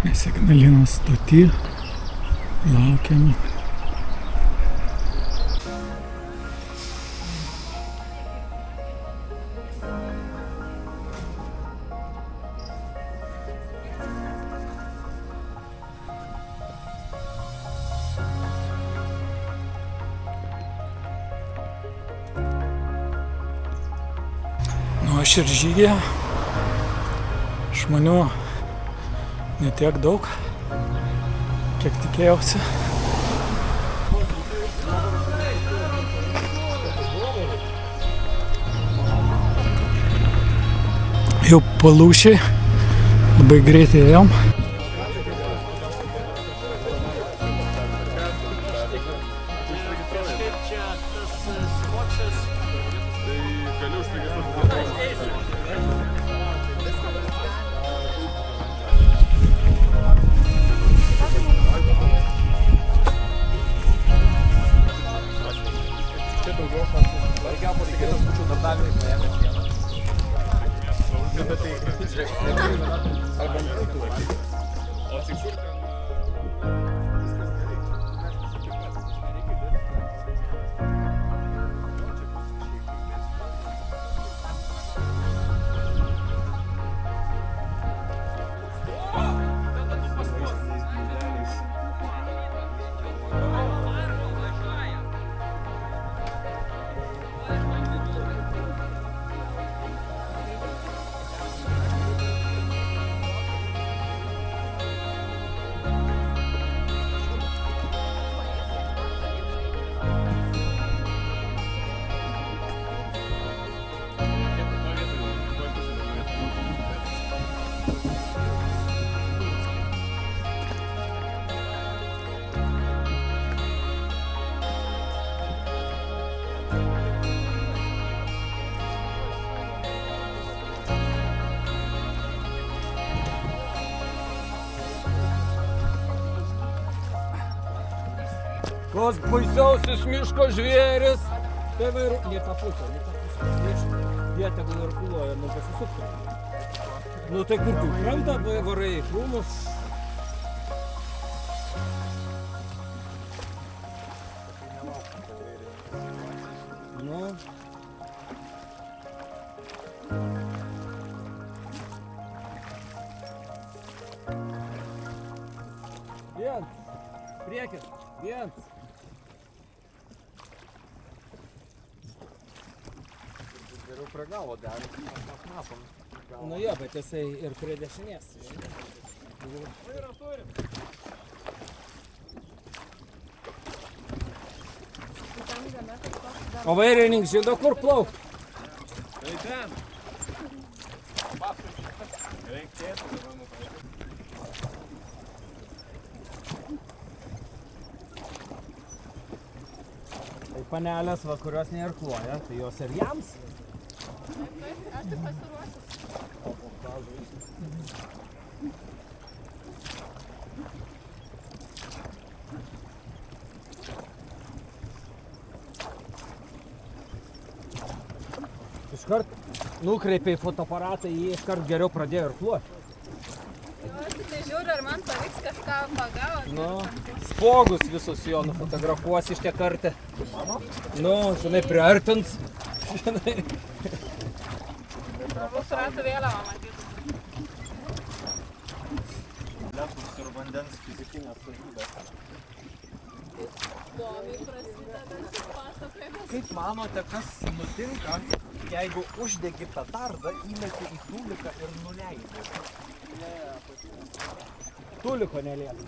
Mes Ignalinos stoty laukiam. Aš ir žygė, žmonių ne tiek daug, kiek tikėjausi. Jau palūšiai, labai greitai ėjom. Kos baisiausias miško žvėris. Tai vairu... Ne tą pusę. Jie tegul ir kuloja, nu pasisuktų. Nu tai kur tu krantą varai į krūmus? Nu. Viens. Priekis. Viens. Geriau prie galo deri, mes matom. Nu jo, bet jisai ir prie dešinės. Vairą turim. O vairininkas žino, kur plaukt? Tai ten. Reikėtų, dabar nupaėti. Tai panelės, va, kurios neirkluoja, tai jos ir jams. Aš tik pasiruošęs. Iškart nukreipė į fotoaparatą, jį iškart geriau pradėjo irkluoti. Aš tik tai žiūriu, ar man pavyks kažką pagauti. Nu, spogus visus jo nufotografuos iš tiek kartą. Nu, žinai, priartins. Žinai. Mūsų ratų vėliavą matytų. Letus ir vandens fizikinės savybės. Įdomiai prasideda šis pasakojimas. Kaip manote, kas nutinka, jeigu uždegi petardą, įmeti į tūliką ir nuleidi? Tuliko nelieka.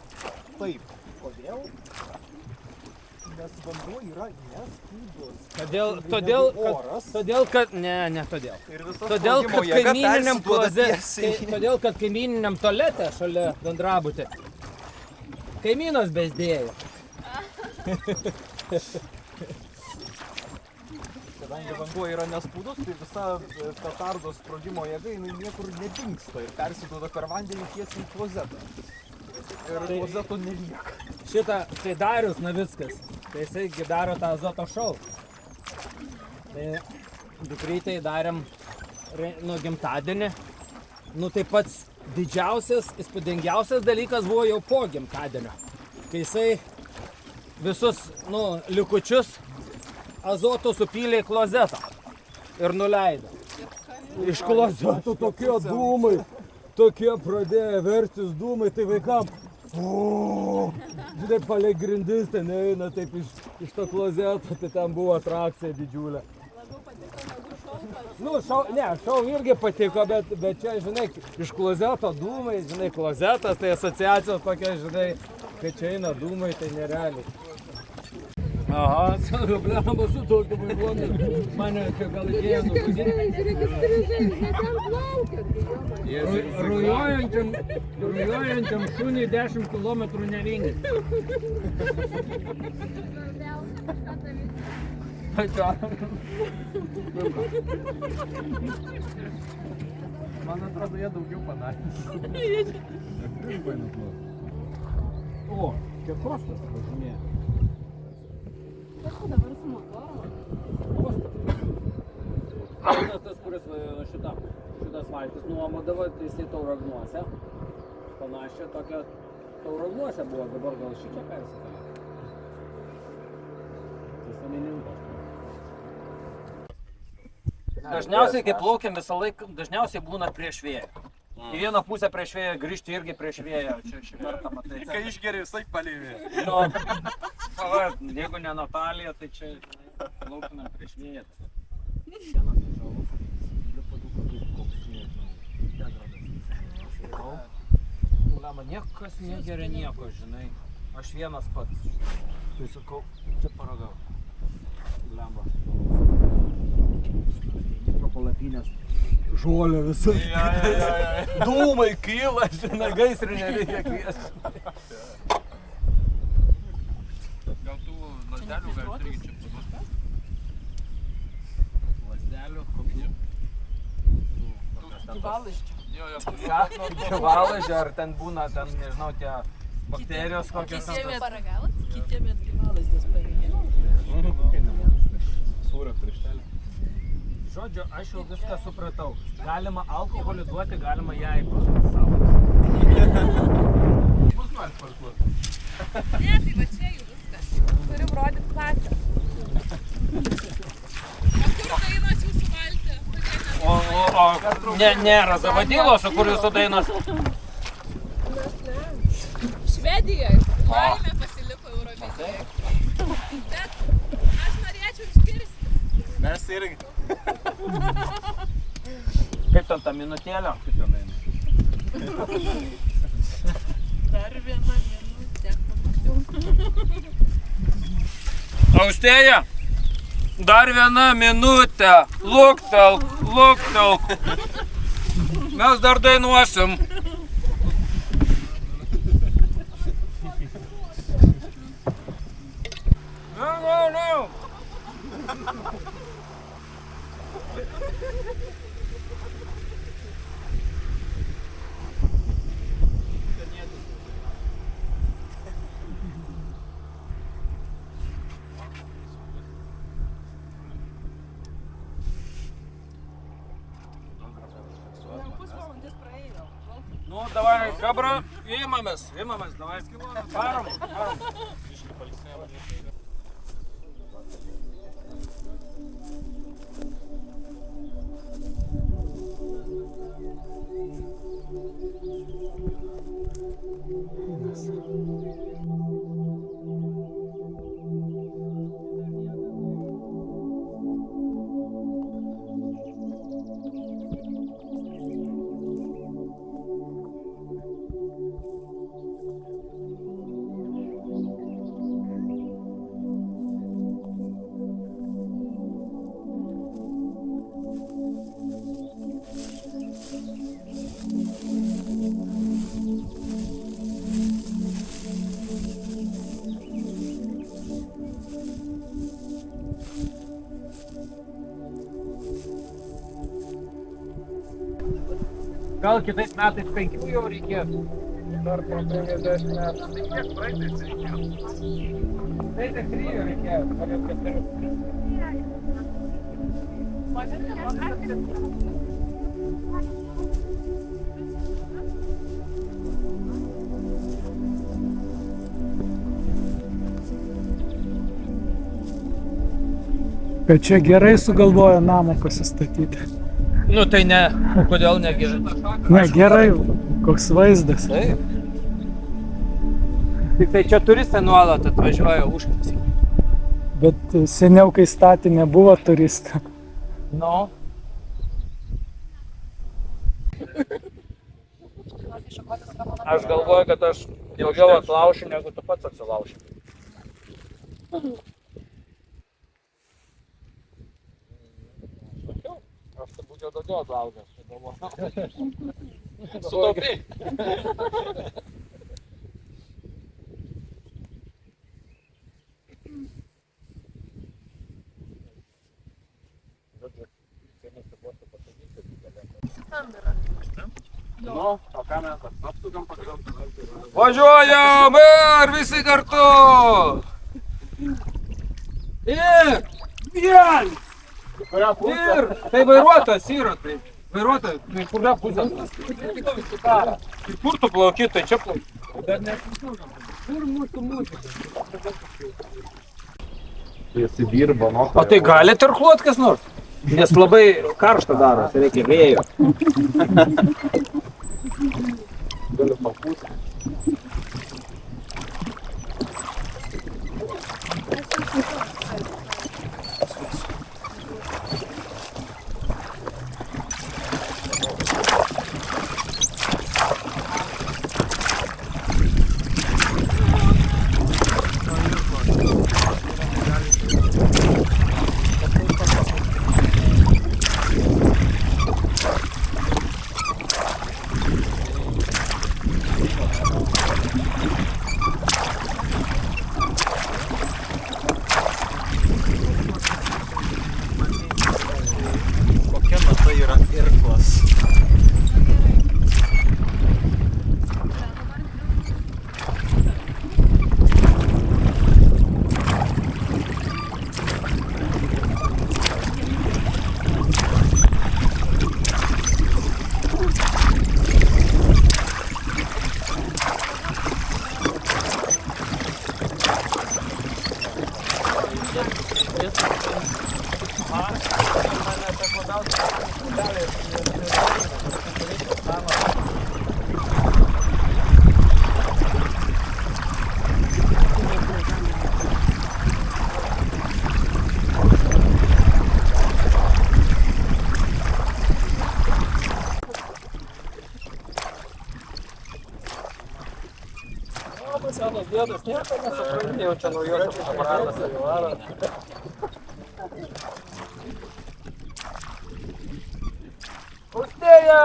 Taip. Kodėl? Nes vanduo yra neskydus. Todėl, kad... Ne todėl. Ir visas Todėl, spaudimo kad jėga kaimyniniam persiduoda kloze, tiesiai. todėl, kad kaimyniniam tualete šalia bendrabutė kaimynas bezdėjo. Kadangi vanduo yra nespūdus, tai visa petardos sprogimo jėga jinai niekur nedingsta ir persiduoda per vandenį tiesiai į klozetą. Ir klozeto nelieka. Šitą, tai Darius Navickas, tai jisai daro tą azoto šou. Tai dukrytei darėm gimtadienį. Nu tai pats didžiausias, įspūdingiausias dalykas buvo jau po gimtadienio. Kai jisai visus, likučius azoto supylė į klozetą ir nuleido. Iš klozeto tokie dūmai, tokie pradėjo vertis dūmai, tai vaikam. Žinai, palei grindis ten eina taip iš to klozeto, tai ten buvo atrakcija didžiulė. Labiau patiko negu šou pats. Šou irgi patiko, bet čia, žinai, iš klozeto dūmai, žinai, klozetas, tai asociacijos tokia, žinai, kad čia eina dūmai, tai nerealiai. Aha, blema su tokiu vairuotoju, mane čia gal idėja Rujojančiam šuniui 10 km neringis. Man atrodo, jie daugiau padarė. O, čia kostas važinėja. Dabar su motoru. Tas, kuris šitas valtis nuomodavo, tai jisai Tauragnuose. Panašią tokią Tauragnuose buvo, dabar gal šičia persikėlė. Tai savininkas. Dažniausiai, kai plaukiam visą laiką, dažniausiai būna prieš vėją. Į vieną pusę prieš vėją, grįžti irgi prieš vėją. Čia šį kartą matai. Kai išgeri visai palėvė. Jeigu ne Natalija, tai čia plaukinam prieš vėją. Vienas žalus, lipa du kadus, koks, nežinau, degradas. Lama, niekas negeria nieko, žinai. Aš vienas pats. Tai sakau, čia paragau. Lama. Pro palapinės. Žolė visai. Dūmai kyla, žinai, gaisrinė reikia kviesti. Gal tų lazdelių gali irgi čia paduoti? Lazdelių, kokių? Gyvalazdžių. Gyvalazdžių, ar ten būna, nežinau, tie bakterijos kokios. Paragavot? Kitiem gyvalazdės pavyzdžiui. Sūrio krištelį. Žodžiu, aš jau viską supratau. Galima alkoholį duoti, galima ją įproti savo. Mus nori parduoti. Ne, tai va čia jau viskas. Turim rodyti klasę. O kur dainos jūsų valti? Nėra Zavadilos, o kur jūsų dainos? Švedijoje. Laimė pasiliko Eurovizijoje. Bet aš norėčiau išgirsti. Mes irgi. Kaip ten ta minutėlė? Kaip ten eina? Dar viena minutė. Austėja, dar viena minutė. Luktelk. Mes dar dainuosim. No. Pusvalandis praėjo. Nu, davai, kabra, imamės, davai. Varom. Gal kitais metais 5 jau reikėtų. Dar po 50 metų. Tai kiek praeitais reikėjo? Tai 3 reikėjo, pagal 4. Bet čia gerai sugalvojo namą pasistatyti. Nu tai ne, kodėl negerai? Ne, gerai, koks vaizdas. Taip. Tik tai čia turistai nuolat atvažiuoja užknasi. Bet seniau, kai statė, nebuvo turistų. Nu. Aš galvoju, kad aš daugiau atlaušiu, negu tu pats atsilauši. Aš turbūt jau daugiau atlaužęs. Sutaupiai. Nu, o ką mes apsukam pagaliau? Važiuojam ir visi kartu. Ir viens. Ir tai vairuotojas yra, tai vairuotojas, tai kuria pusė? Tai kur tu plauki, tai čia plauki. Dar nesusukam. Kur mūsų muzika? Jis dirba, nu. O tai gali tarkluot kas nors? Nes labai karšta darosi, reikia vėjo. Galiu papūsti. Kokia nata yra irklas? Senos vietos, nieko nesupranti, jau čia naujos aparatas įvaro. Austėja!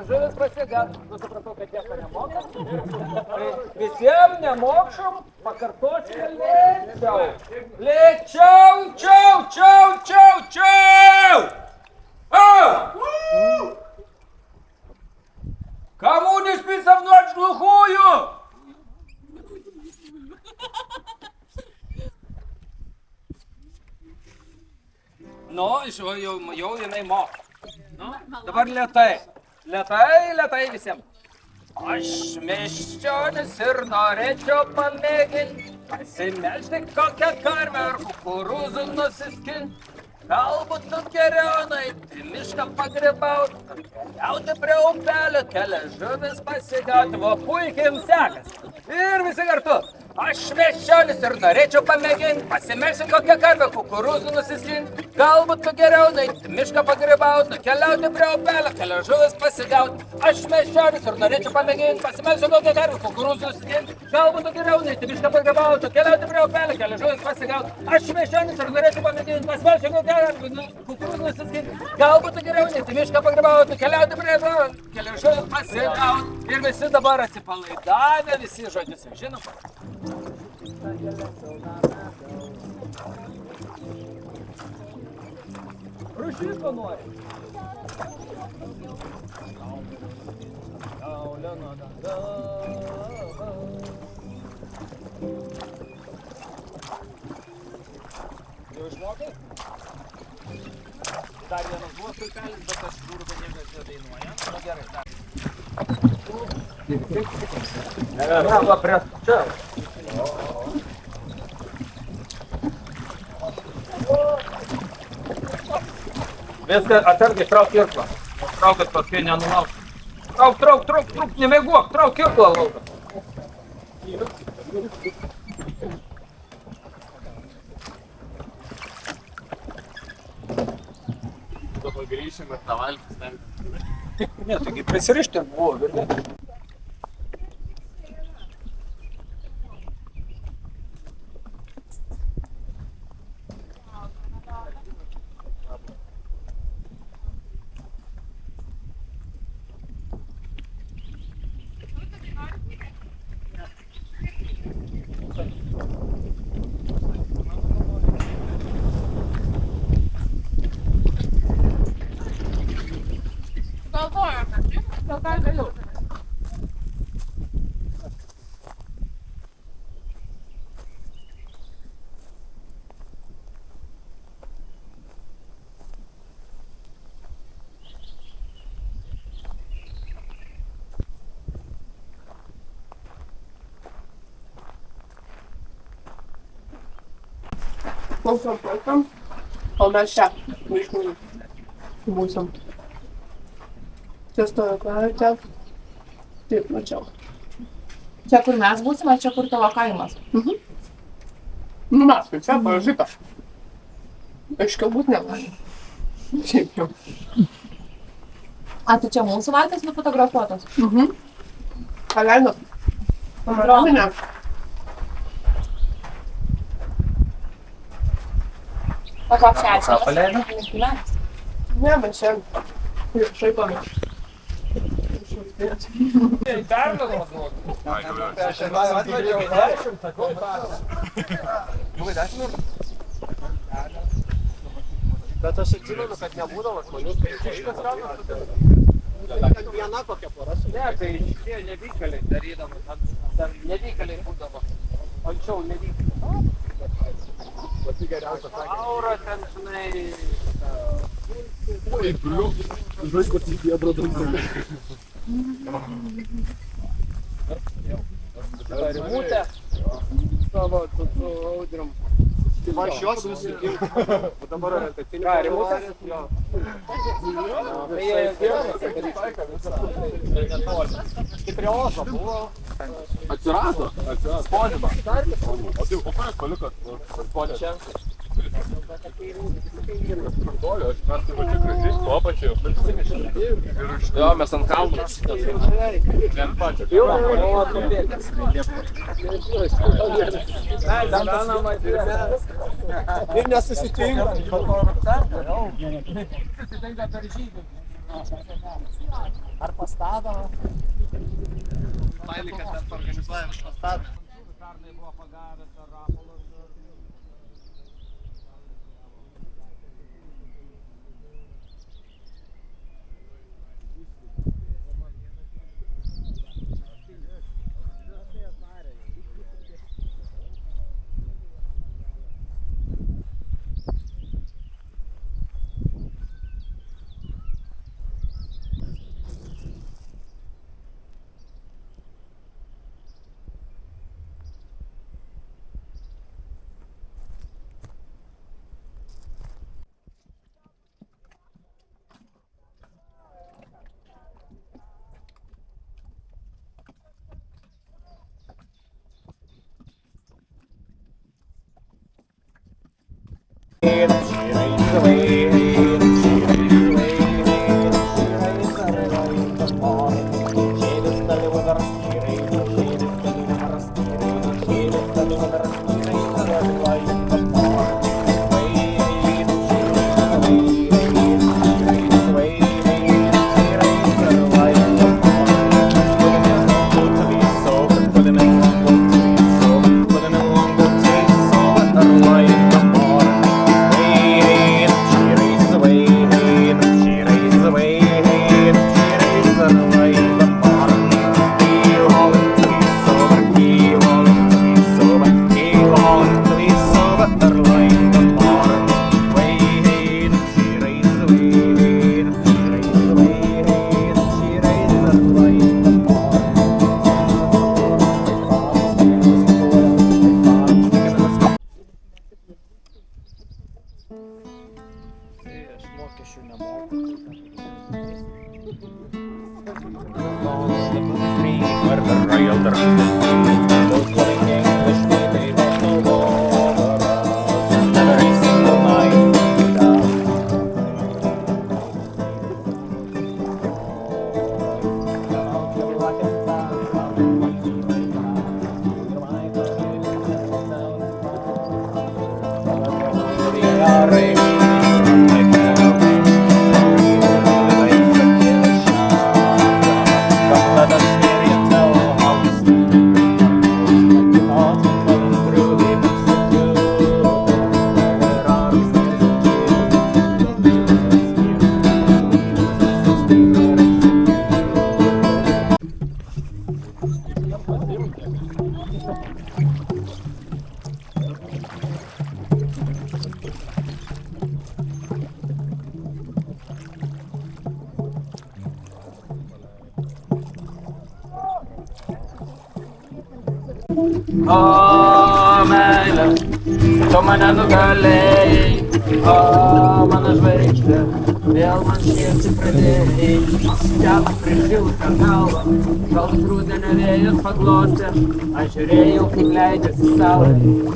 Žuvis prasigado, supratau, kad nieko nemokam. Visiems nemokšam, pakartosime lėčiau. Lėčiau, čiau! Кому не спится в ночь глухую? Nu, jau jinai moka. Nu, dabar lėtai. Lėtai visiems. Aš miesčionis ir norėčiau pamėginti pasimelžti kokią karvę ar kukurūzų nusiskinti. Galbūt tu geriau nueiti mišką pagrybaut, keliauti prie upelio, kelias žuvis pasigauti, va puikiai jums sekasi. Ir visi kartu. Aš miesčionis ir norėčiau pamėginti, pasimelsiu kokią karvę kukurūzų nusiskint. Galbūt tu geriau nueiti mišką pagrybaut, nukeliauti prie upelio, kelias žuvis pasigaut. Aš miesčionis ir norėčiau pamėginti, pasimelsiu kokią karvę kukurūzų nusiskint. Galbūt tu geriau nueiti mišką pagrybaut, nukeliauti prie upelio, kelias žuvis pasigaut. Aš miesčionis ir norėčiau pamėginti, pasimelsiu kokią karvę kukurūzų nusiskint. Galbūt tu geriau nueiti mišką pagrybaut, nukeliauti prie upelio, kelias žuvis pasigaut. Ir visi dabar atsipalaidavę, visi žodžius žinom. Rušys ko nori? Jau išmokai? Dar vienas buvo pulkelis, bet aš žiūriu, kad niekas nedainuoja. Na gerai, dar. Ne, va, prie čia. Viską atsargiai trauk kirklą. Traukit paskui nenulauk. Trauk, nemėguok, trauk kirklą lauką. Dabar grįšim ir tą valgys ten. Ne, taigi prisirišti buvo, bet. Klausom, o mes čia miškų būsim. Čia stovyklaujate. Taip, mačiau. Čia kur mes būsim, ar čia kur tavo kaimas? Nu mes, tai čia paražyta. Aiškiau būt negali. Šiaip jau. A, tai čia mūsų valtis nufotografuotos? Ką leido? Panoraminė. O koks šešimas? Ne, bet čia šaipamės. Perlagos duodu. Aš atvažiavau 10, sakau, Buvai 10 Bet aš atsimenu, kad nebūdavo žmonių, kai kažkas rado. Viena kokia pora. Ne, tai šitie nevykėliai darydavo, ten nevykėliai būdavo. Anksčiau nevykėliai. Pati geriausia Aura ten, žinai... Oi, bliu. Žinai, kur tik jėdro daugiau. Rimutė. Savo su audrium. Man šios nusikimti. O dabar orientacinį. Ką, Rimutės? Jo. Tai jie Tai prie Ozo buvo. Atsirado. Sponimą. O tai, o kur jūs palikot? Spončią. Kartolio, aš mes tai va čia gražiai su apačiai. Jo, mes ant kalnų. Vien pačią. O, tu bėgas. Ir nesusitinka. Susitinka per žygį. Ar pastado? Mailikas ten organizuoja vis pastatą. Pernai buvo pagavęs Rapolas. O meilė, tu mane nugalėjai, o mano žvaigždė, vėl man šviesti pradėjai. Kelią prišilusią galvą, šaltas rudenio vėjas paglostė, aš žiūrėjau, kaip leidžiasi saulė,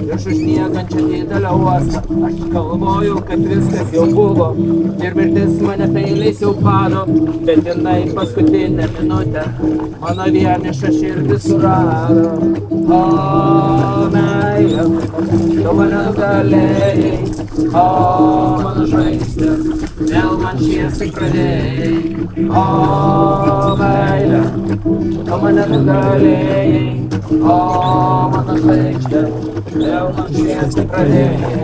iš užmiegančią didelę uostą. Aš galvojau, kad viskas jau buvo, ir mirtis mane peiliais jau pado, bet jinai paskutinę minutę mano vienišą širdį surado. O meilė, tu mane nugalėjai, o mano žvaigždė, vėl man šviesti pradėjai. O meilė, tu mane nugalėjai, o mano žvaigždė, vėl man šviesti pradėjai.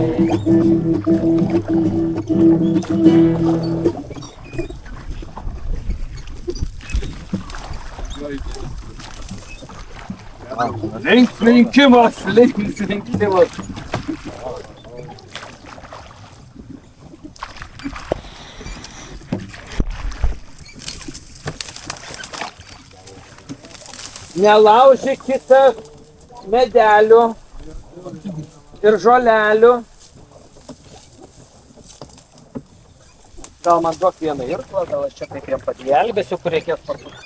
Linksminkimas, linksminkimas. Nelaužykite medelių ir žolelių. Gal man duok vieną irklą, gal aš čia kaip jiem pagelbėsiu, kur reikės pasukti.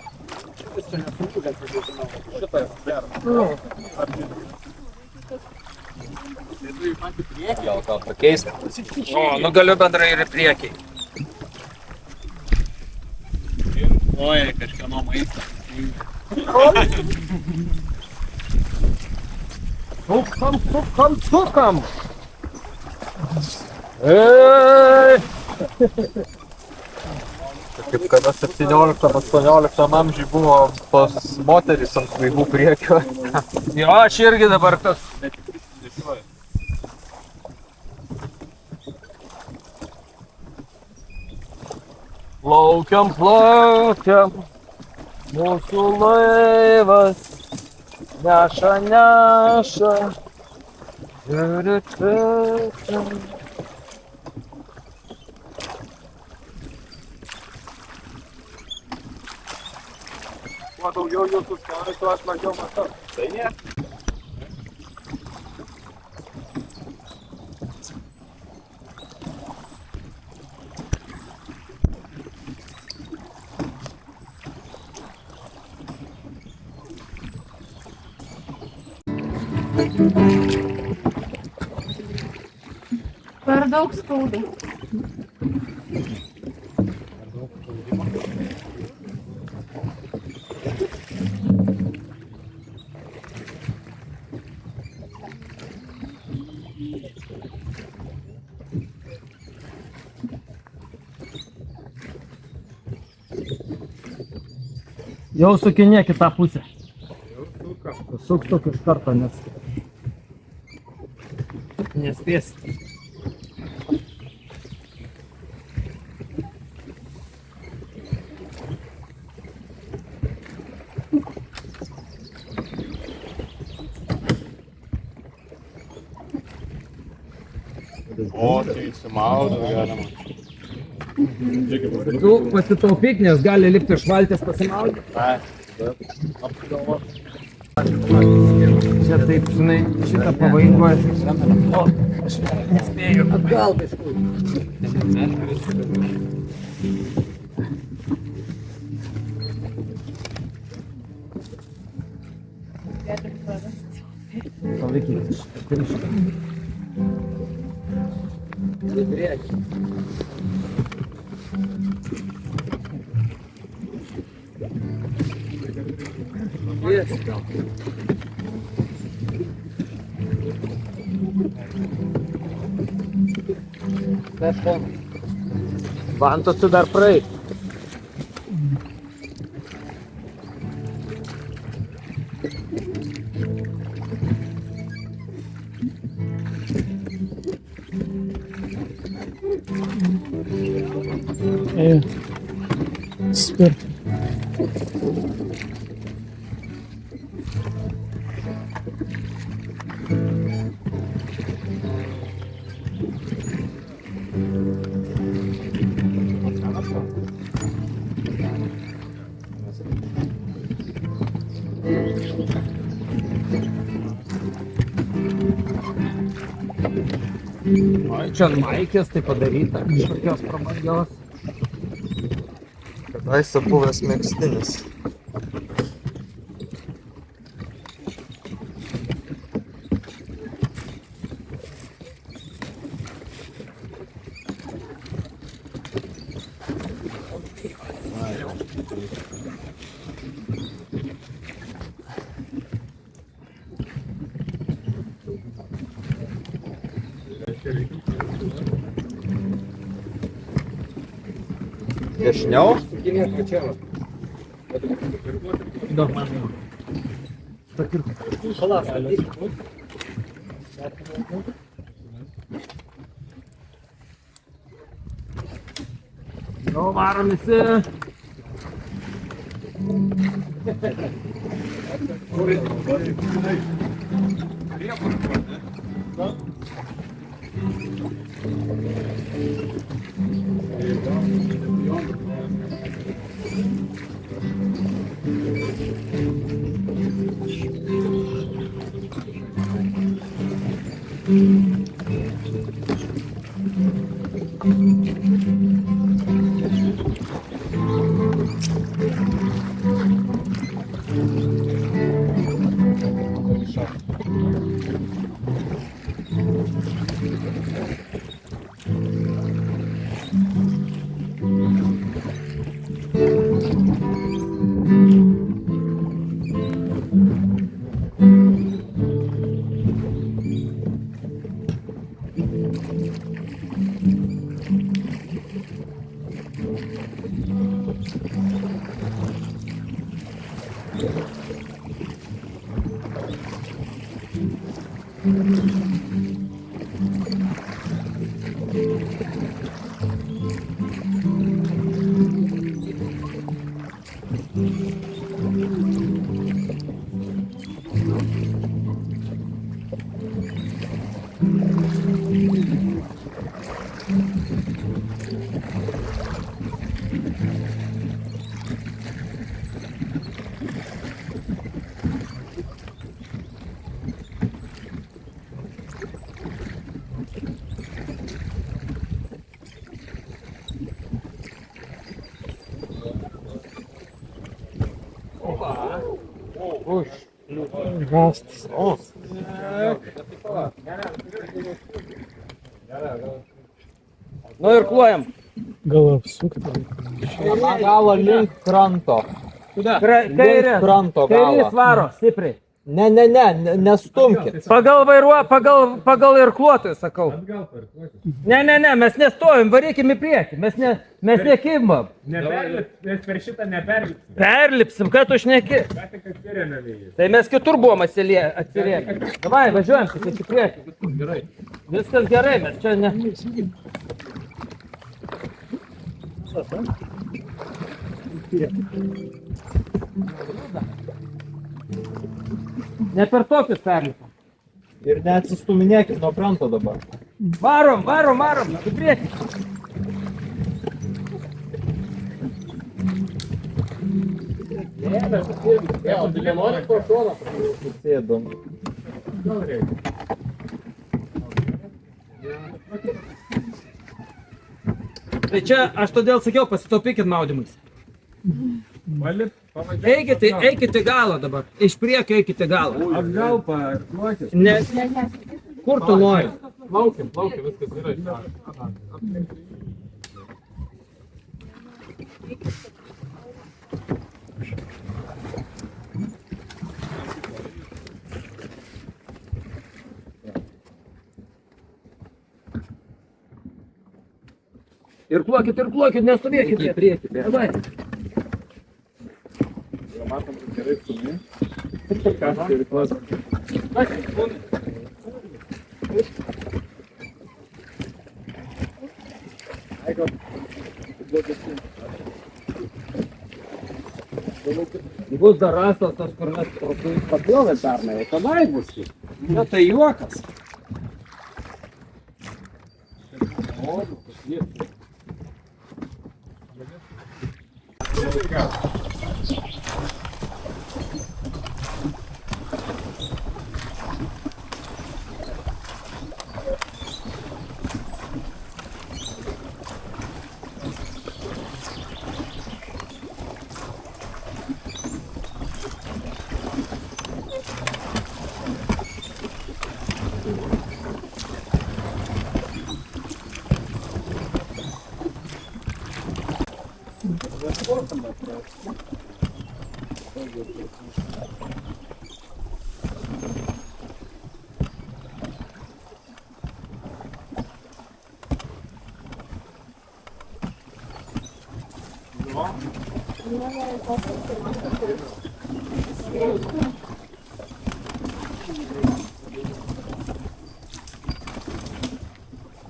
Gal pakeist? O, nu galiu bendrai ir į priekį. Oja, kažkieno maistą. Sukam! Kaip kada 17-18 amžiui buvo tos moterys ant laivų priekio. Jo, aš irgi dabar tas. Plaukiam, plaukiam, mūsų laivas neša, neša. Kuo daugiau jūsų stovi, tuo aš mažiau matau. Tai ne? Per daug spaudai. Jau sukinėk į tą pusę. Suk iš karto, nes nespėsi. O, tai įsimaudo galima. Tu pasitaupyk, nes gali lipti iš valties pasimaudyti. Čia taip, žinai, šitą pavojingoje. O, aš nespėju. Atgal kažkur. Palaikyti. Į priekį. Vantos tu dar praeit. Спирт. Čia ant maikės tai padaryta kažkokios prabangios. Kadaise buvęs megztinis. Dešiniau? Daug mažiau. Nu, varom visi. Rastas. O, Gerai, Nu ir klojam. Gal apsukti. Viena galo link kranto. Kairė. Kranto Kairės galo. varo, stipriai. Ne, nestumkit. Pagal irkluotojus, sakau. Ne, mes nestovim, varykim į priekį, mes nekibam. Mes per šitą neperlipsim. Perlipsim, ką tu šneki? Ką tik atsirėmė vėjai. Tai mes kitur buvom atsirėmę. Davai, važiuojam, tik į priekį. Viskas gerai, mes čia ne... Ne per tokius perlipam. Ir neatsistuminėkit nuo kranto dabar. Varom, į priekį. Sėdom. Tai čia aš todėl sakiau, pasitaupykit maudymais. Eikit į galą dabar. Iš priekio eikit į galą. Atgal parkuokit. Ne. Kur tu nori? Plaukiam, viskas yra. Ir plokit, nestovėkit į priekį. Davai. Matom, kad gerai stumi. Bus dar rastas tas, kur mes papilvę pernai, tenai bus. Ne, tai juokas.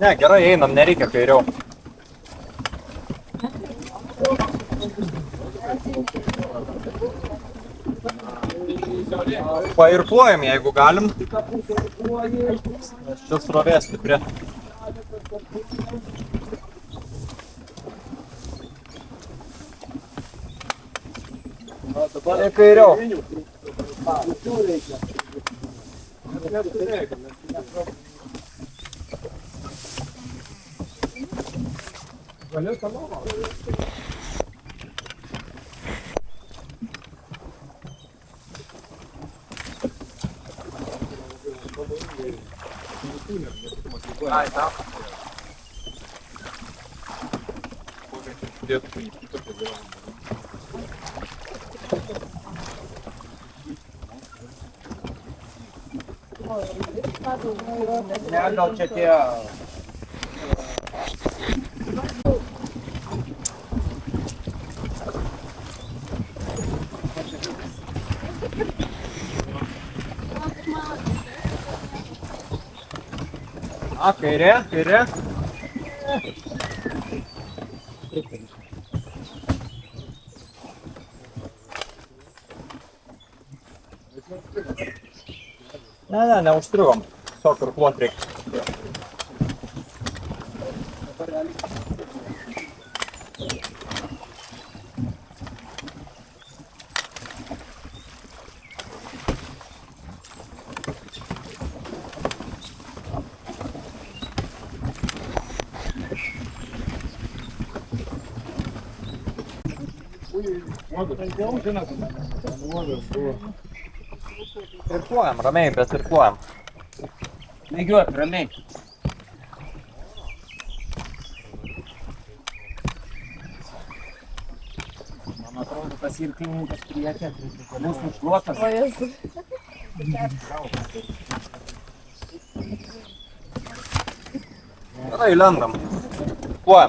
Ne, gerai, einam, nereikia kairiau. Pairkluojam, jeigu galim. Nes čia srovė stipri. Dabar kairiau. Ne, gal čia tie... A, kairė. Ne, neužstrigom. Tiesiog irkluot reikia. Irkluojam, ramiai, bet irkluojam. Lygiuot, ramiai. Man atrodo, tas irklininkas priekė, mūsų šluotas. O Jezu. Gerai, lendam. Kuo?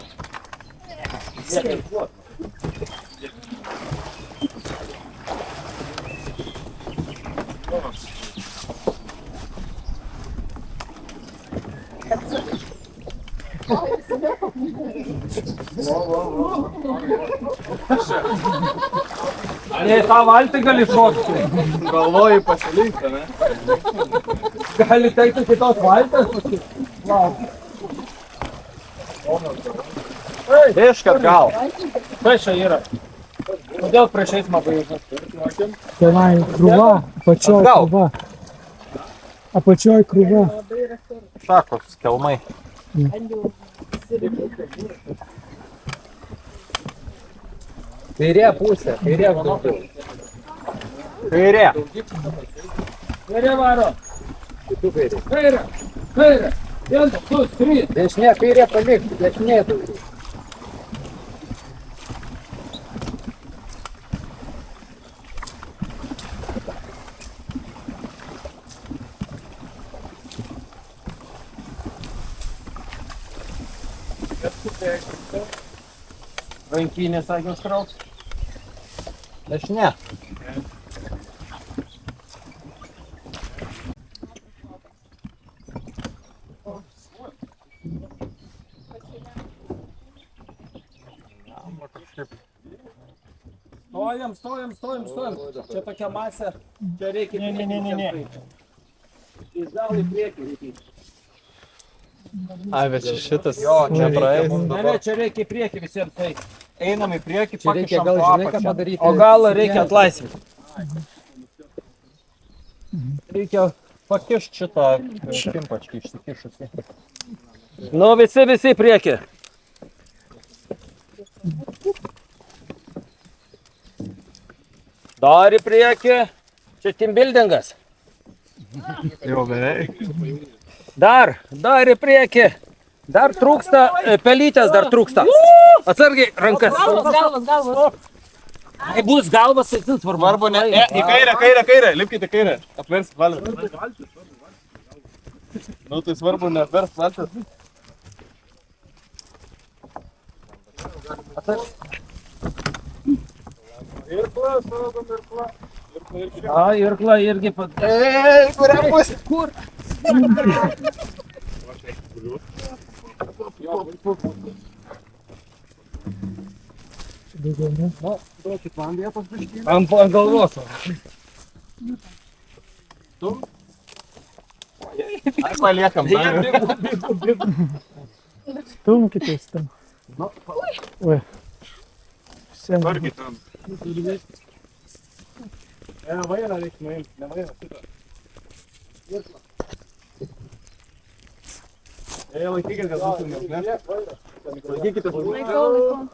Jei tą valtį gali šokti. Galvoji pasilinkti, ne? Gali teikti kitos valtės. Išk atgal. Kas čia yra? Kodėl prieš eismą važiuoji? Tenai krūva, apačioj Atgal. krūva. Apačioj krūva. Šakos, kelmai. Kairė pusė, kairė daugiau. Kairė. Kairė varo. Kitų kairė. Kairė, kairė. 1, 2, 3. Dešinė, kairė palik, dešinė daugiau. Rankinės sakiau trauks. Dešinė. Stojam. Čia tokia masė. Čia reikia. Ne. Iš gal į priekį reikia. Ai, bet čia šitas Jo, čia nepraeis. Ne, čia reikia į priekį visiems eiti. Einam į priekį, Čia reikia pakišam gal po žinai ką apačią. padaryti. O gal reikia atlaisvinti. Reikia pakišti šitą pimpačkį išsikišusi. Nu, visi į priekį. Dar į priekį. Čia teambuildingas. Jau beveik. Dar į priekį. Dar trūksta, pelytės dar trūksta. Atsargiai rankas. Galvas. Ai, bus galvas, tai svarbu. Svarbu, ne? Į kairę, lipkite į kairę. Apversk valtis. Nu, tai svarbu, neapversk valtis. Irkla irgi pat. Ei, kurią pusę? Kur? Daugiau ne. Ant galvos. Ai, paliekam. Stumkitės tam. Oi. Sen. Vairą reikia nuimti, ne vairą, šitą. Laikykit, kad būtumės, ne? Laikykite, kad Laikau.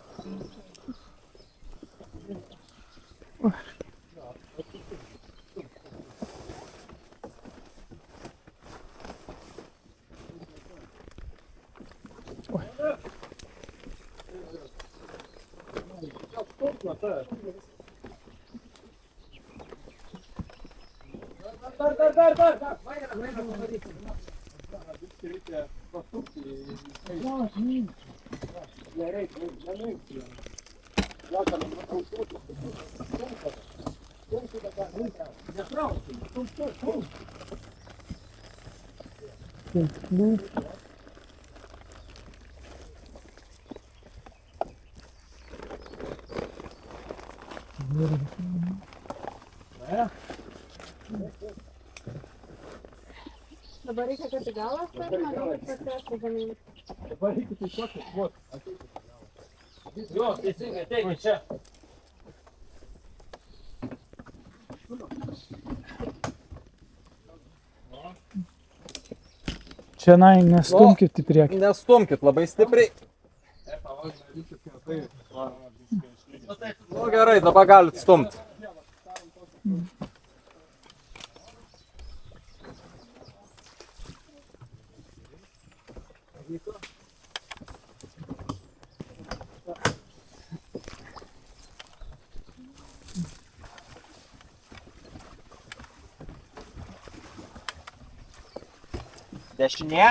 Dabar reikia, kad į galą stavimą, gal kad pažemėti. Jo, teisingai, teigi čia. Čia nestumkit į priekį. Nestumkit labai stipriai. Nu gerai, dabar galit stumti. Dešinė.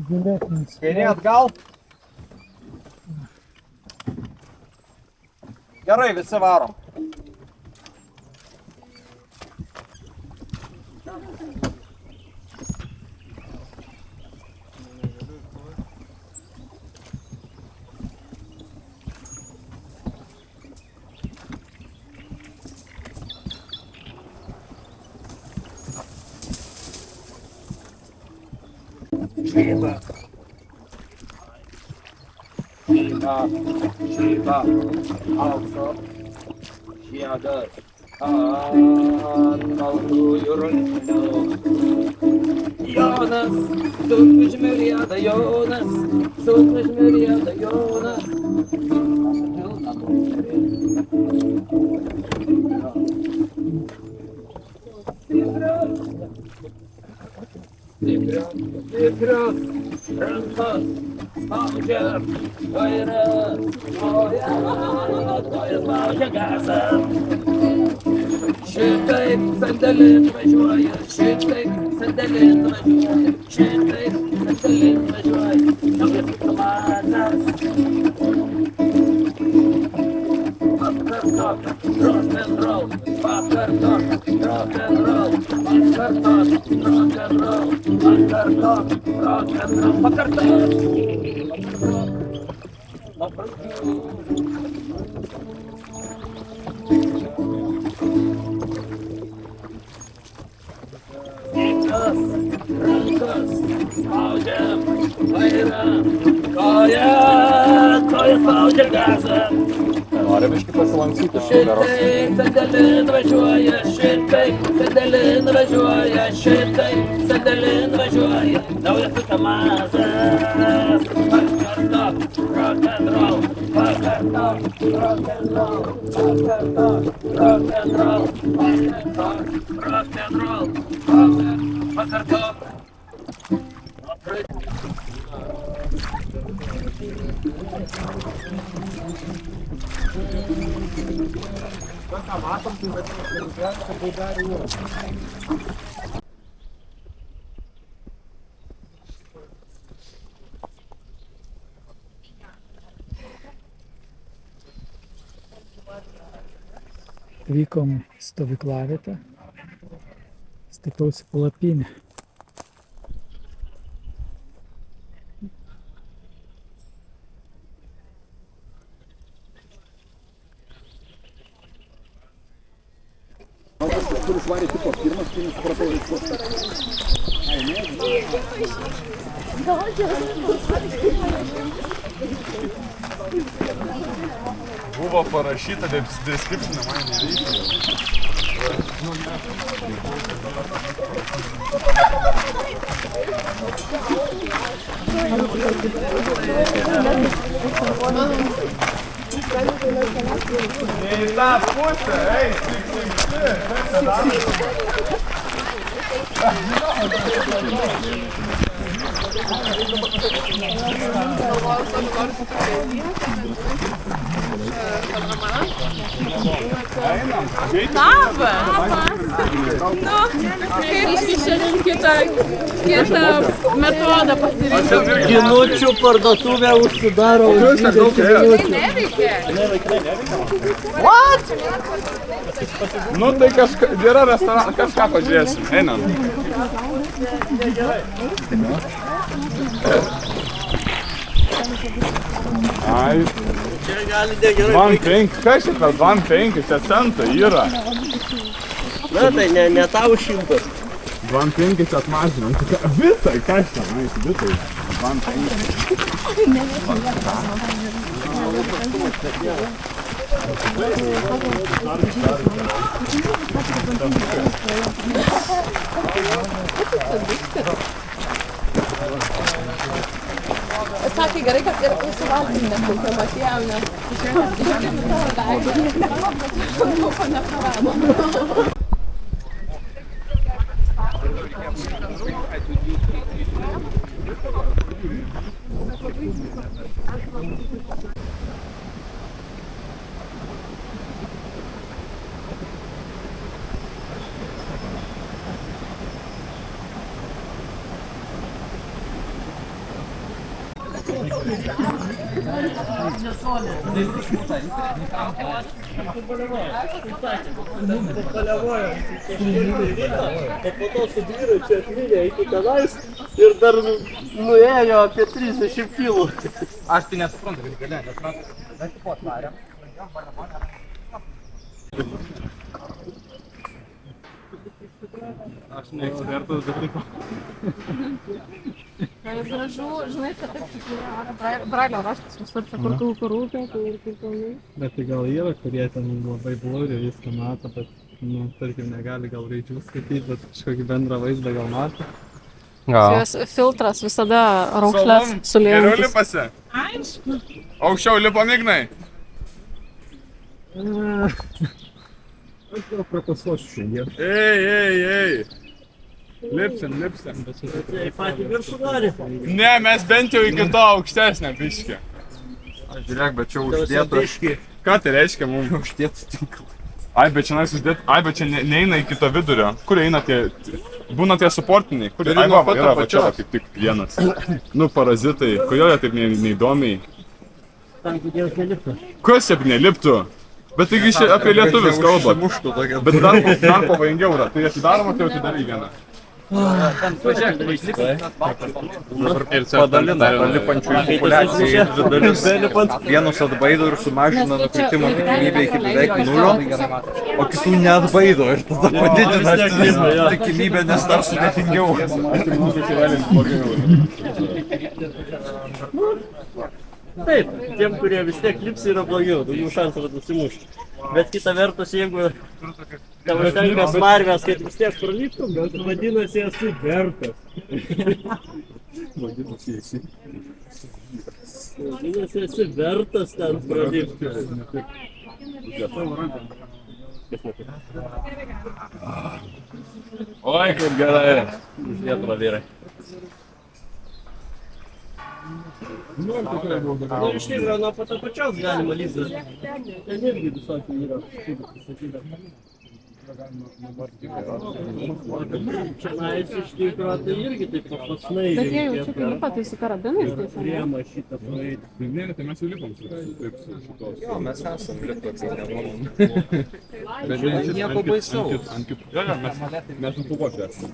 Gilesnis. Kairė atgal. Gerai, visi varom. Šyba, aukso, žiedas, ant baltųjų runkelių. Jonas, sunkvežimio rieda Jonas, sunkvežimio rieda Jonas. Stiprios rankos spaudžia vairą, kojas spaudžia gasą. Šitaip sandėlin važiuoja, šitaip sandėlin važiuoja, šitaip sandėlin važiuoja, naujas automatas. Pakartok, rock and roll, pakartok, rock and roll, pakartok, rock and roll, pakartok, rock and roll, pakartok. Stiprios rankos spaudžia vairą, kojas spaudžia gasą. Nori biškį pasilankyti. Šitaip sandėlin važiuoja, šitaip sandėlin važiuoja, šitaip sandėlin važiuoja, naujas automatas. Pakartok, rock and roll, pakartok, rock and roll, pakartok, rock and roll, pakartok, rock and roll, pakartok. Vykom į stovyklavietę, statausi palapinę. Buvo parašyta description, man nereikia. Į tą pusę, eis, Metodą pasirinkti. Ginučių parduotuvę užsidaro už 20 minučių. Nu tai yra restoranas, kažką pažiūrėsim, einam. Ai, Čia gali negerai. 2,5, kas šitą 2,5, čia centai yra. Na tai ne tau 100. 2,5 čia atmažinom, visai, kas čia, visai, 2,5. Sakė gerai, kad ir užsivalgym neplaukiam atėjom, nes išėjom tavo veidą. Ko nepraradom. Po to su dviračiu atmynė iki tenais ir dar nuėjo apie 30 kilų. Aš tai nesuprantu, kad gali, nesuprantu. Mes tipo atvarėm. Aš ne ekspertas, bet taip. Gražu, žinai, kad taip yra brailio raštas, visur čia kur kur rūpė, ir kaip toliau. Bet tai gal yra, kurie ten labai blurį viską mato, bet, nu, tarkim, negali gal raidžių skaityti, bet kažkokį bendrą vaizdą gal mato. Jos filtras visada raukšlės Geriau sulėjantis. lipasi. Aišku. Aukščiau lipam, Ignai. Aš gal prapasuosiu šiandien. Ei. Lipsim. Ne, mes bent jau iki to aukštesnio biškį. Žiūrėk, bet čia uždėtas. Ką tai reiškia mums? Uždėtas tinklas. Ai, bet čia uždėt, bet čia neina iki to vidurio. Kur eina tie, būna tie suportiniai? Kur Turi ai, nuo va, pat yra, va, čia va, apačios. kaip tik vienas. Nu, parazitai. Kodėl jie taip neįdomiai? Kas čia neliptų? Bet taigi čia apie lietuvius kalba. Bet dar pavojingiau yra. Tai atidaroma, tai atidarai vieną. Ir padalina lipančių populiacijai į dvi dalis. Vienus atbaido ir sumažina nukritimo tikimybę iki beveik nulio, o kitų neatbaido ir tada padidina tikimybę, nes dar sudėtingiau. Taip, tiem, kurie vis tiek lips yra blogiau, daugiau šansų yra nusimušti. Bet kita vertus, jeigu tavo užtenka smarvės, kad vis tiek praliptum, bet vadinasi esi vertas. Vadinasi esi vertas ten pralipti. Oi, kaip gerai. Už Lietuvą, vyrai. Nu, iš tikrųjų, nuo pat apačios galima lipti. Ten irgi visokių yra, kaip pasakyti. Čionais iš tikrųjų, tai irgi taip papasnai. Bet jie jau čia kai lipa, tai su karabinais, tai seniai. Priema šitą praeitį. Ne, tai mes jau lipom taip su šitos. Jo, mes esam lipę, tai nebuvom. Bet Nieko baisaus. ant kitų. Jo, mes nupuvuoti esame.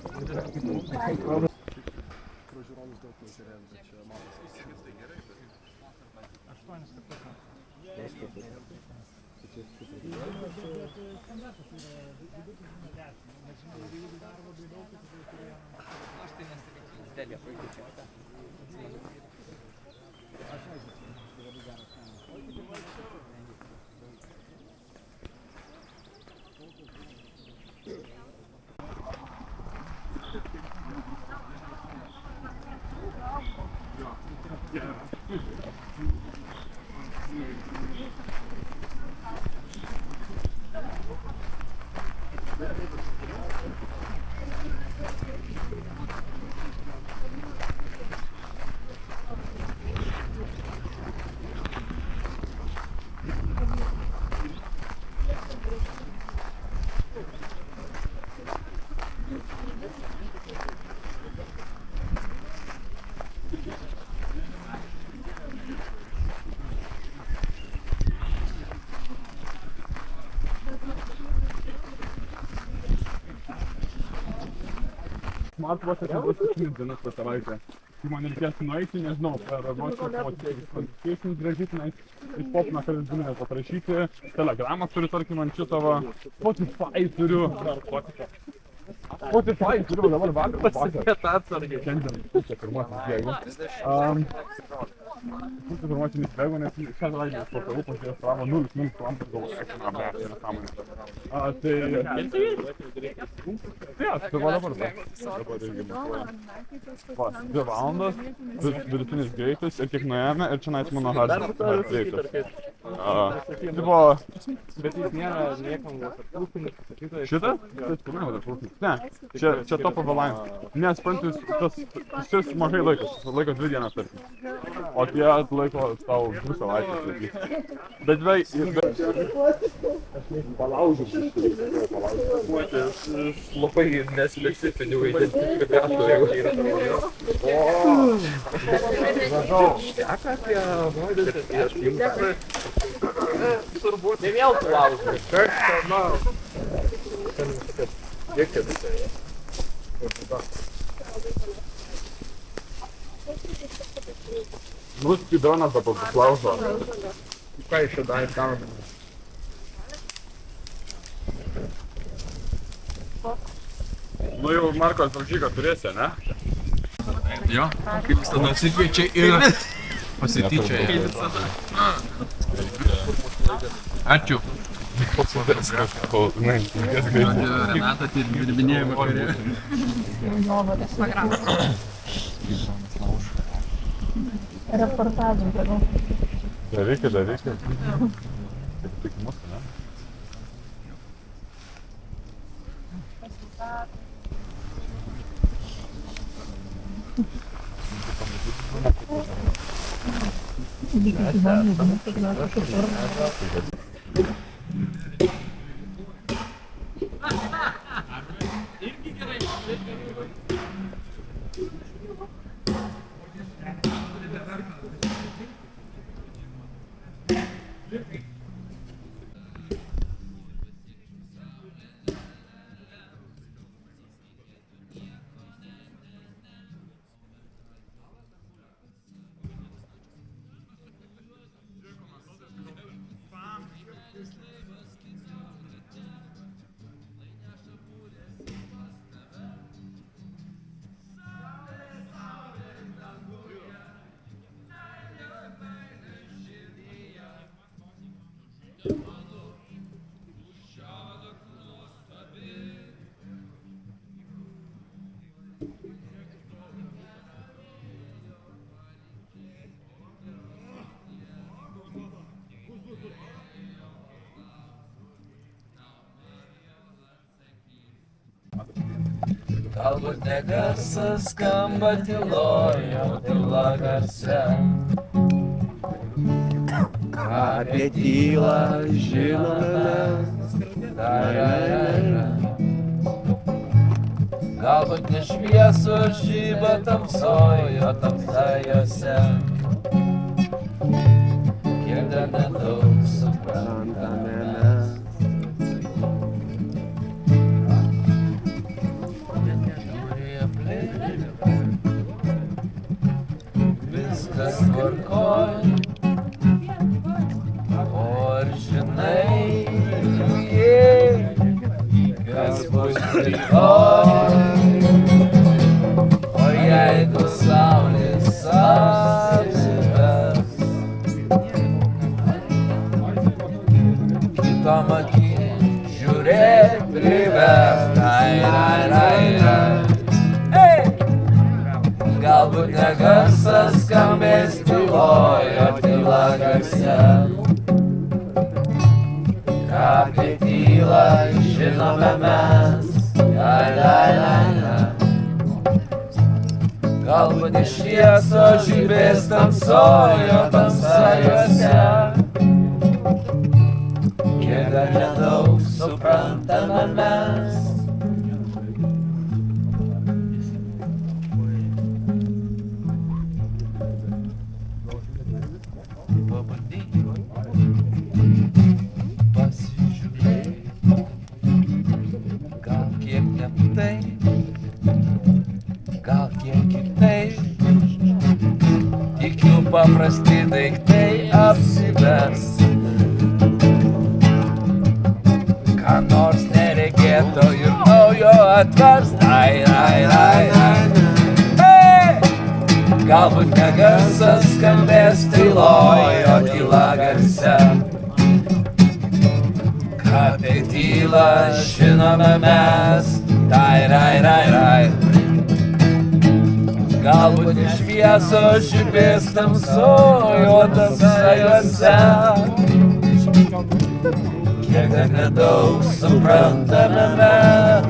Man vos bus 3 dienas per savaitę. Kai man reikės nueiti, nežinau, per vos keisim gražytinais iš popino kalendinę paprašyti, telegramą turiu, tarkim, ant šito va, Spotify turiu. Spotify turiu, dabar vakar. Šiandien, čia pirmasis bėgu. Pirmasis bėgu, nes šią savaitę sportavau, pažiūrėjau stravo 0 km galvoju, na, bet, tai nesąmonė. Tai aš pirma dabar irgi matuoju. Va, 2 valandas, vidutinis greitis ir kiek nuėjome ir čia nais mano hard greitis. Bet jis nėra niekam aprūpinis, sakytų. Šitą? Tai pilnai aprūpinis. Ne, čia to pavėlavimas. Nes, suprantu, šis mažai laikas 2 dienas tarkim. O jie atlaiko tau 2 savaitės. Bet palaužiu. Labai nespecifinių identifikatorių yra. Šneka apie modelį, tai aš jums turbūt ne vėl klausiu. Kiek čia visai? Nu, spidonas dabar paklauso. Ką iš čia darė kamerą? Nu jau Markos varžyką turėsi, ne? Jo, kaip visada atsikviečia ir pasityčia. Kaip visada. Ačiū. Renata, tai dirbinėjai vakarė. Reportažą darau. Daryk. Tik mūsų, ne? Galbūt ne garsas skamba tyloje, o tyla garse. Apie tylą žinome mes. Galbūt ne šviesos žyba tamsoje, o tamsa jose. Kiek dar nedaug suprantame mes. Viskas tvarkoj, o ar žinai, kas bus rytoj, o jeigu saulės atsives, kitom akim žiūrėk privers, Galbūt ne garsas skambės tyloje, o tyla garse. Ką apie tylą žinome mes. Galbūt ne šviesos žibės tamsoje, o tamsa jose. Kiek dar nedaug suprantame mes. Gal kiek kitaip, tikiu paprasti daiktai apsivers. Ką nors nereikėtų ir naujo atvers. Galbūt ne garsas skambės tyloje, o tyla garse. Ką apie tylą žinome mes. Galbūt iš šviesos žibės tamsoje, o tamsa jose. Kiek dar nedaug suprantame mes.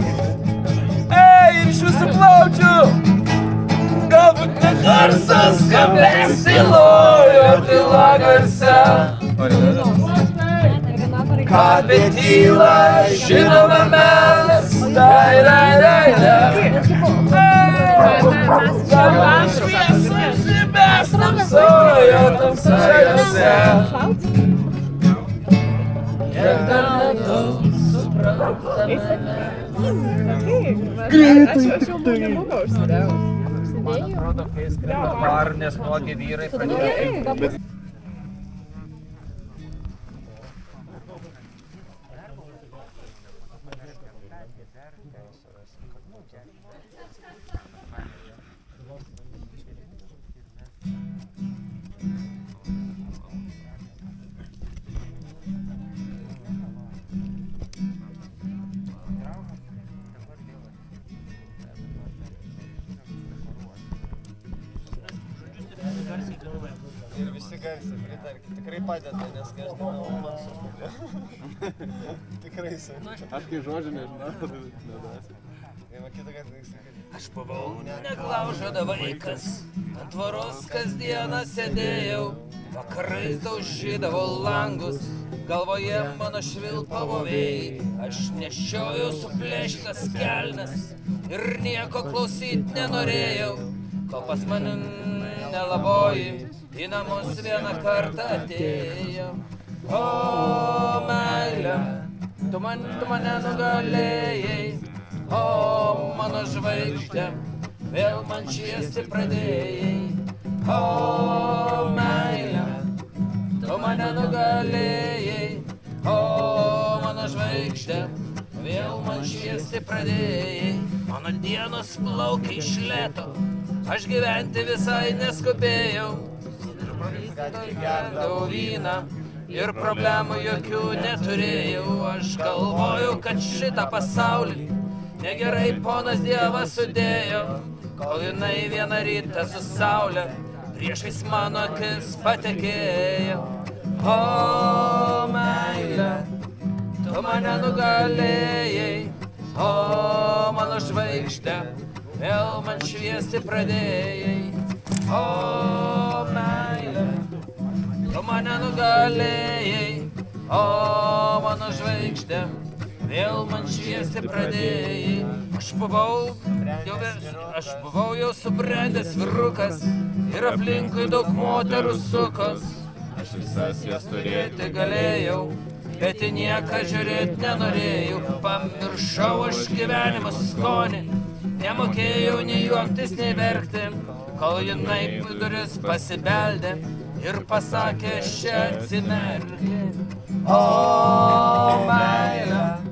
Ei, iš jūsų plaučių! Galbūt ne garsas skambės tylojo tyla garse. Ką apie tylą žinome mes, dai. Šviesas žibės tamsojo tamsojose. Ir dar nedaug suprantame. Man atrodo, kai skrenda varnės nuogi vyrai pradėjo. Ir visi garsiai pritarkit, tikrai padeda, nes kai aš dainavau, man sunku. Tikrai sunku. Aš kai žodžių nežinau, nedasi. Aš buvau neklaužada vaikas, ant tvoros kasdieną sėdėjau, vakarais daužydavau langus, galvoje mano švilpavo vėjai, aš nešiojau suplėštas kelnes ir nieko klausyt nenorėjau, kol pas mane nelaboji į namus vieną kartą atėjo. O meilė, tu mane nugalėjai, o mano žvaigždė, vėl man šviesti pradėjai. O meilė, tu mane nugalėjai, o mano žvaigždė, vėl man šviesti pradėjai. Mano dienos plaukia iš lėto, aš gyventi visai neskubėjau. Gerdavau vyną ir problemų jokių neturėjau. Aš galvojau, kad šitą pasaulį negerai ponas Dievas sudėjo, kol jinai vieną rytą su saulė priešais mano akis patekėjo. O meilė, tu mane nugalėjai, o mano žvaigždė, vėl man šviesti pradėjai. O meilė, tu mane nugalėjai, o mano žvaigždė, vėl man šviesti pradėjai. Aš buvau jau subrendęs vyrukas ir aplinkui daug moterų sukos. Aš visas jas turėti galėjau, bet į nieką žiūrėti nenorėjau. Pamiršau aš gyvenimo skonį, nemokėjau nei juoktis, nei verkti, kol jinai duris pasibeldė ir pasakė, čia atsimerki. O meilė,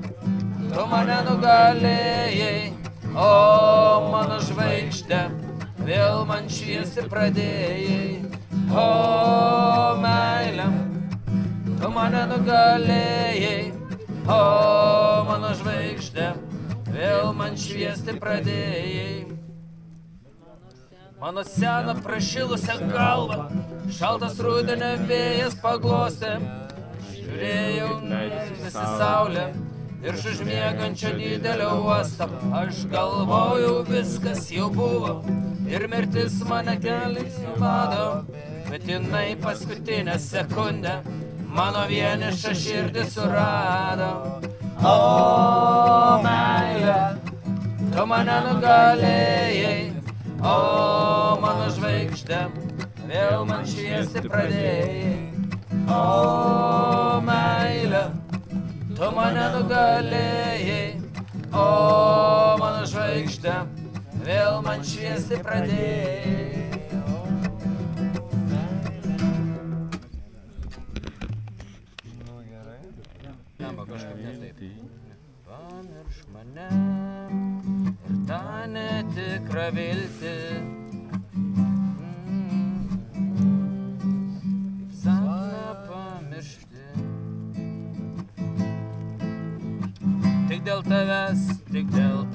tu mane nugalėjai, o mano žvaigždė, vėl man šviesti pradėjai. O meilė, tu mane nugalėjai, o mano žvaigždė, vėl man šviesti pradėjai. Mano seną prašilusią galvą šaltas rudenio vėjas paglostė. Žiūrėjau visi saulę virš užmiegančio didelio uosto. Aš galvojau, viskas jau buvo ir mirtis mane keliais nubado, bet jinai paskutinę sekundę mano vienišą širdį surado. O meilė, tu mane nugalėjai, o mano žvaigždė, vėl man šviesti pradėjai. O meilė, tu mane nugalėjai, o mano žvaigždė, vėl man šviesti pradėjai. Pamiršk mane ir tą netikrą viltį, kaip sapną pamiršti. Tik dėl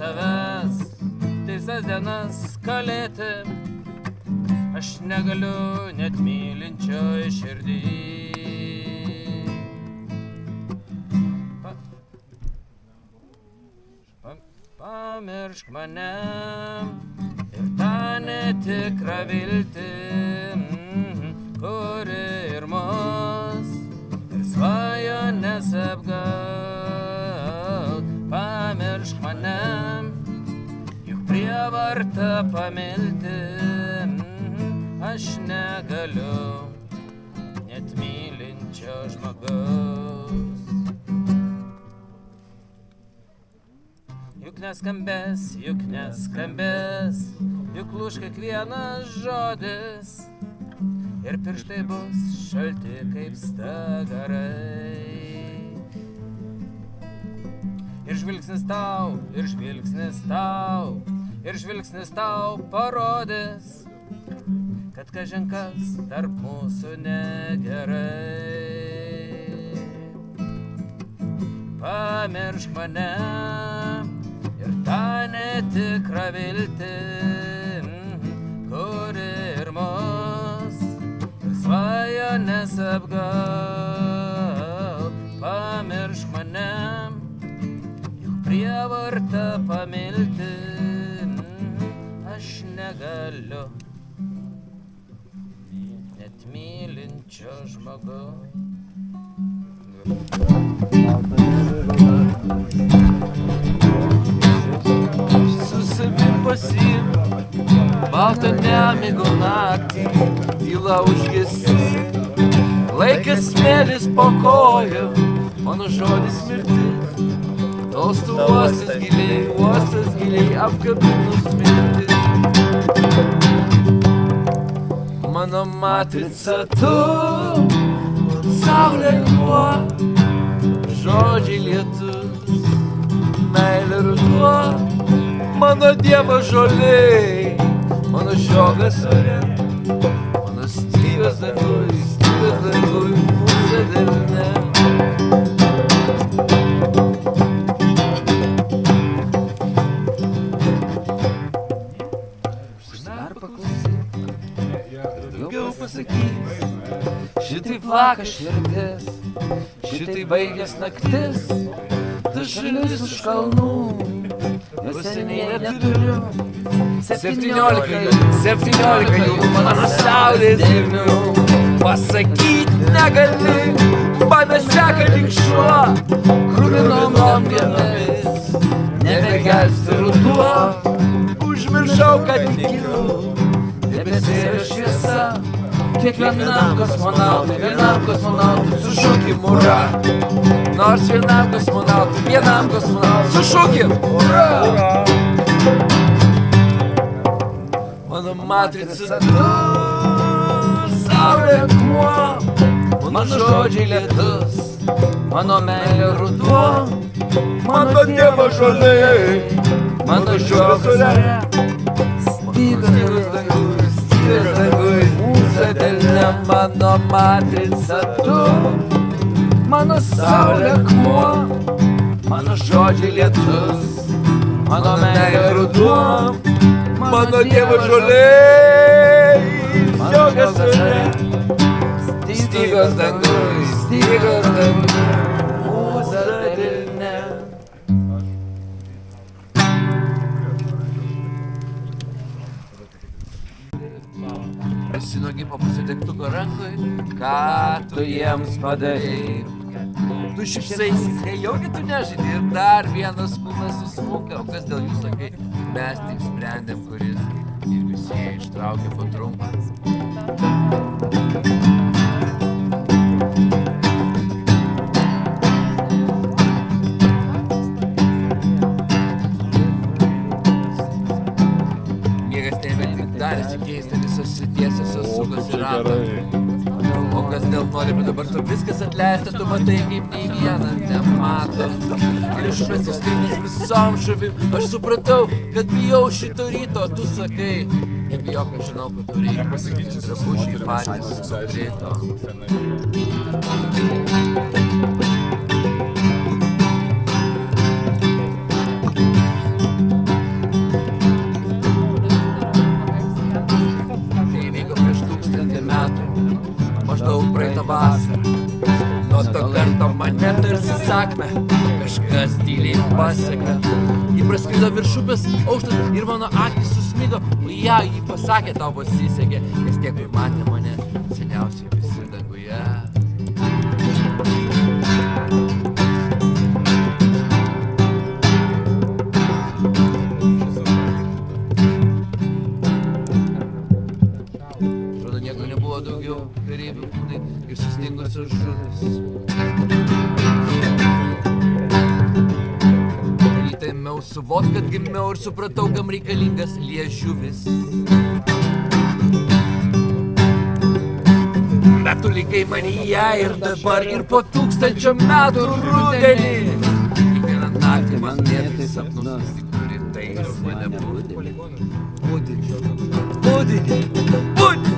tavęs, visas dienas kalėti, aš negaliu net mylinčioj širdį. Pamiršk mane ir tą netikrą viltį, kuri ir mus, ir svajonės apgaut. Pamiršk mane, juk prievarta pamilti, aš negaliu, net mylinčio žmogaus. Juk neskambės, juk lūš kiekvienas žodis, ir pirštai bus šalti kaip stagarai. Ir žvilgsnis tau parodys, kad kažin kas tarp mūsų negerai. Pamiršk mane ir tą netikrą viltį, kuri ir mus, ir svajonės apgaut. Pamiršk mane, juk prievarta pamilti, aš negaliu, net mylinčio žmogaus. Su savim pasiim baltą nemigų naktį, tyla užgesis, laikas smėlis po kojų, mano žodis mirtis. Tolstu uostas giliai apkabinus mirtis. Mano matrica tu, saulė kuo, žodžiai lietus, meilė ruduo, mano dievo žoliai, mano žiogas ore, mano stygas danguj, mūsų delne. Daugiau pasakys, šitai plaka širdis, šitai baigės naktis, ta šalis už kalnų, jos seniai neturiu. 17 jau mano saulės dirnių, pasakyt negali, mane seka lyg šuo, kruvinom dienomis, nebegelbsti ruduo, užmiršau, kad tikiu. Debesėlio šviesa, kiekvienam kosmonautui sušūkim ura. Nors vienam kosmonautui sušūkim ura. Mano matrica tu, saulė kuo, mano žodžiai lietus, mano meilė ruduo, mano dievo žoliai, mano žiogas ore, stygas danguj, mūsų delne. Mano matrica tu, mano saulė kuo, mano žodžiai lietus, mano meilė ruduo, mano dievo žoliai, žiogas ore, stygas danguj, mūsų delne. Prasinogi po pusę degtuko rankoj, ką tu jiems padarei. Tu šypsaisi, nejaugi tu nežaidi ir dar vienas kūnas susmuka, o kas dėl jų sakai, mes tik sprendėm, kuris ir visi ištraukė po trumpą. Miegas tėmė tik darėsi keista, visos sitiesios sukos ir rato. O kas dėl nori, bet dabar tu viskas atleista, tu matai, kaip nei vieną nemato. Ir iš prasistrinis visom žuvim, aš supratau, kad bijau šito ryto, tu sakai. Nebijok, aš žinau, kad tu reikia pasakyti, drabužiai patys sukrito. Tai įvyko prieš 1000 metų. Maždaug praeitą vasarą. Nuo to karto mane tarsi sakme kažkas tyliai paseka. Ji praskrido virš upės aukštas ir mano akys susmė. smigo, ja, jį pasakė, tau pasisekė, nes tie, kur matė mane, seniausiai visi danguje. Atrodo, nieko nebuvo daugiau, kareivių kūnai ir sustingusios žuvis. Ėmiau suvot, kad gimiau ir supratau, kam reikalingas liežuvis. Bet tu likai manyje ir dabar ir po 1000 metų rudenį. Kiekvieną naktį man mėtai sapnus, kuri tais mane budinį. Budinį, budinį, budinį,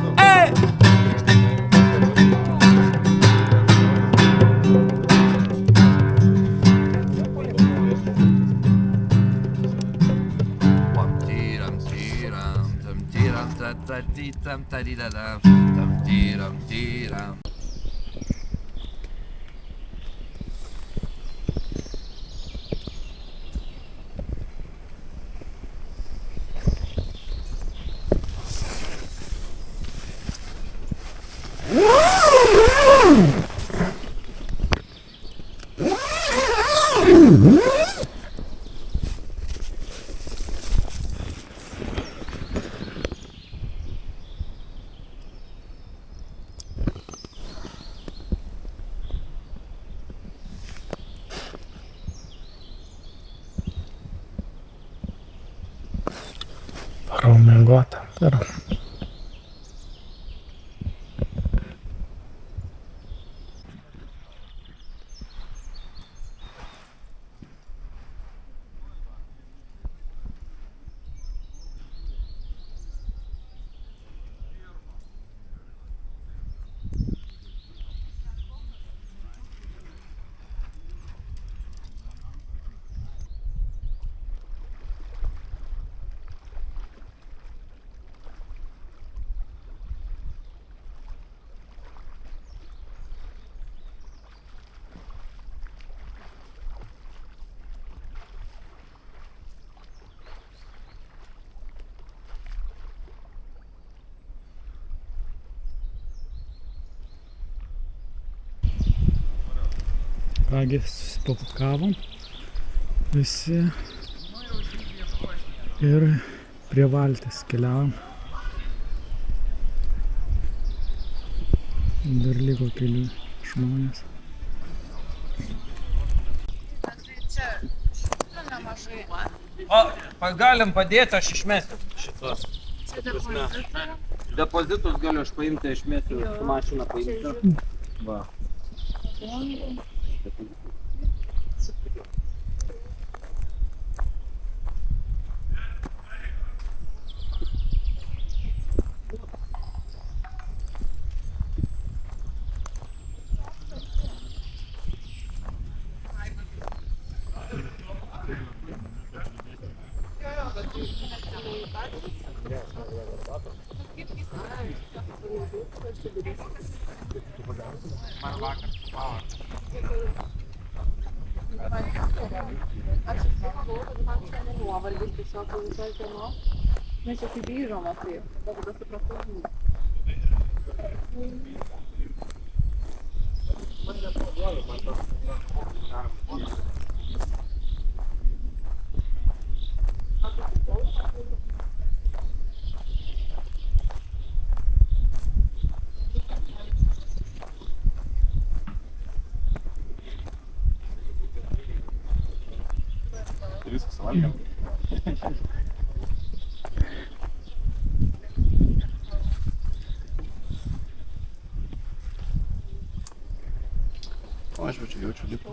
tam taridadam, tam tiram tiram. Varau mėgoti. Kągi, susipakavom visi ir prie valties keliavom. Dar liko keli žmonės. O, galim padėti, aš išmesiu šitos. Depozitus galiu aš paimti, išmesiu, su mašina paimsiu. Va. Nuovargis tiesiog visos dienos. Mes čia kaip grįžom, tai tada supratau. Viską suvalgėm. O, aš čia jaučiu lipo.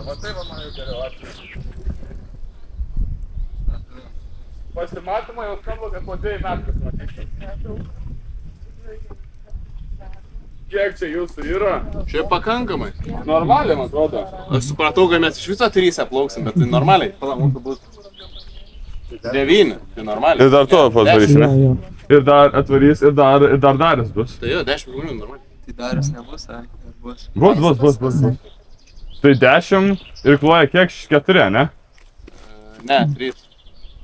Va taip man jau geriau ačiū. Pasimatymą jau skamba, kad po 2 metų matyti. Kiek čia jūsų yra? Šiaip pakankamai. Normaliai, man atrodo. Aš supratau, kad mes iš viso 3 plauksim, bet tai normaliai. Pala, mūsų bus 9, tai normaliai. Ir dar to padarysime. Ir dar atvarys, ir dar Darius bus. Tai jo, 10 žmonių normaliai. Tai Darius nebus, ar bus? Bus. Tai 10 ir Kloja kiek? 4, ne? Ne, 3.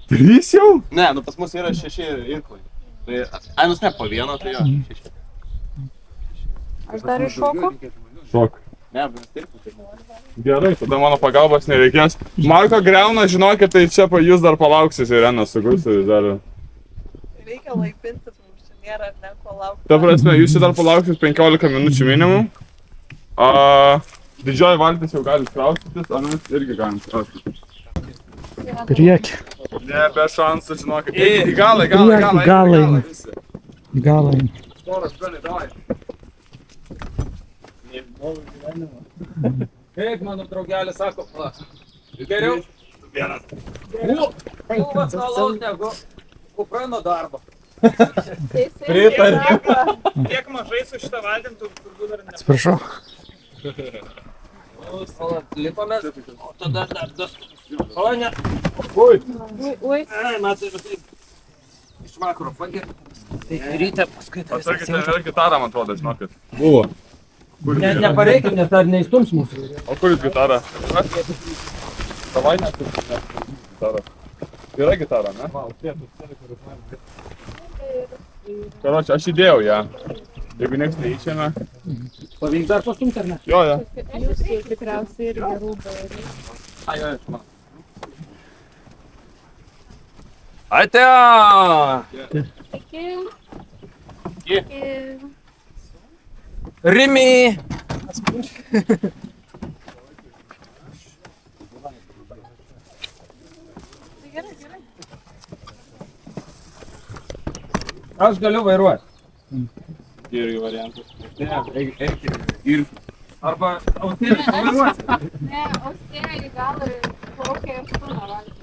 3 jau? Ne, nu pas mus yra 6 irklai. Tai, ainus ne, po vieną, tai jo, 6. Aš dar iššoku. Šok. Ne, bet taip. Gerai, tada mano pagalbos nereikės. Marko greuna, žinokit, tai čia jūs dar palauksis Irena sugursi dar. Reikia laipintis, mums čia nėra ko laukti. Ta prasme, jūs čia dar palauksis 15 minučių minimum. Didžioji valtis jau gali kraustytis, o mes irgi galim kraustytis. Priekį. Ne, be šansų, žinokit. Į galą. Į galą. Storas, gali, davai. Kaip mano draugelis sako, geriau. Vienas. Kūvas alaus negu kuprano darbo. Pritariu. Tiek mažai su šitą valtim, turbūt dar ne. Atsiprašau. Lipamės, o tada dar das. O ne. Ui. Matai, iš vakaro pagir. Tai ryte paskui tas. Atsakykite, vėl gitarą, man atrodo, žinokit. Buvo. Nepareikim, nes dar neįstums mūsų. O kur jūs gitarą? Savaitę gitarą. Yra gitara, ne? Karoči, aš įdėjau ją. Jeigu nieks neįčiame. Pavyks dar pastumti, ar ne? Jo. Jūs tikriausiai ir gerų bairių. Jo, man. Atea! Rimi! Aš galiu vairuoti. Irgi variantas. Ir arba Austėlį vairuoti. Ne, Austėlį gal ir kokią aštuną valgyti.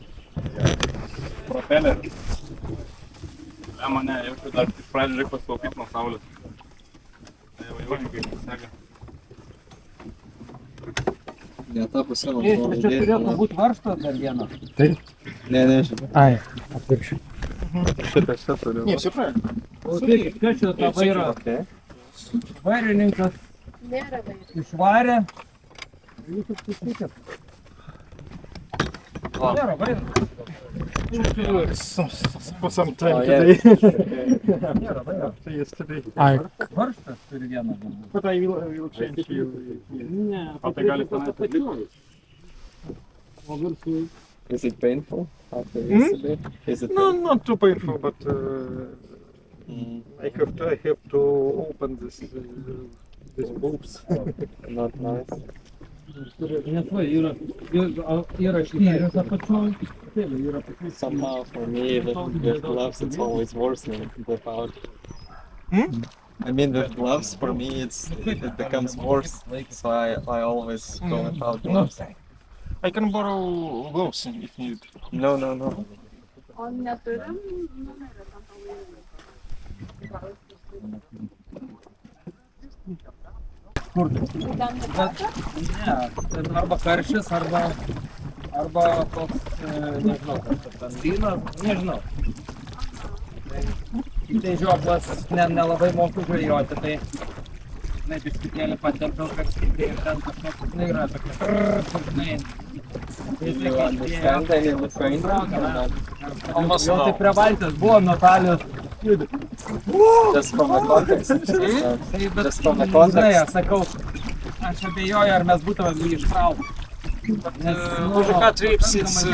Propelerį. Ne, mane, jaučiu dar tik pradžią reikia paslaupyti nuo saulės. Jaučiu kaip sega. Ne, ta pusė nuo Čia turėtų būti varžtas dar vienas. Ne, žinau. Ai, atvirkščiai. Šitą turiu. Klausykit, kas čia tą vairą? Vairininkas Nėra vairių. išvarė. Jūs apsiskaičiat. Nėra vairą. Nėra vairą. Ai, Varžtas turi vieną. Ne, O tai gali tenais atlikti? o viršų. Is it painful after yesterday? Is it No, not too painful, but I have to open these boobs. not nice? Nes va, yra šnyrius apačioj. Yra Somehow for me with gloves it's always worse than without. I mean with gloves for me it becomes worse, so I always go without gloves. I can borrow gloves if needed. No. O neturim numerio tam Kur? Ne, ten arba karštis, arba toks, nežinau, ten vynas, nežinau. Tai žioplas nelabai moku žvejoti, tai biškutėlį patempiau, kad stipriai ir ten kažkoks yra tokia You understand any Lithuanian? Almost no. Tai prie valties buvo Natalijos studijų. Just from the context. Just from the context. Sakau, aš abejoju, ar mes būtumėm jį ištraukę. Muzika trips, it's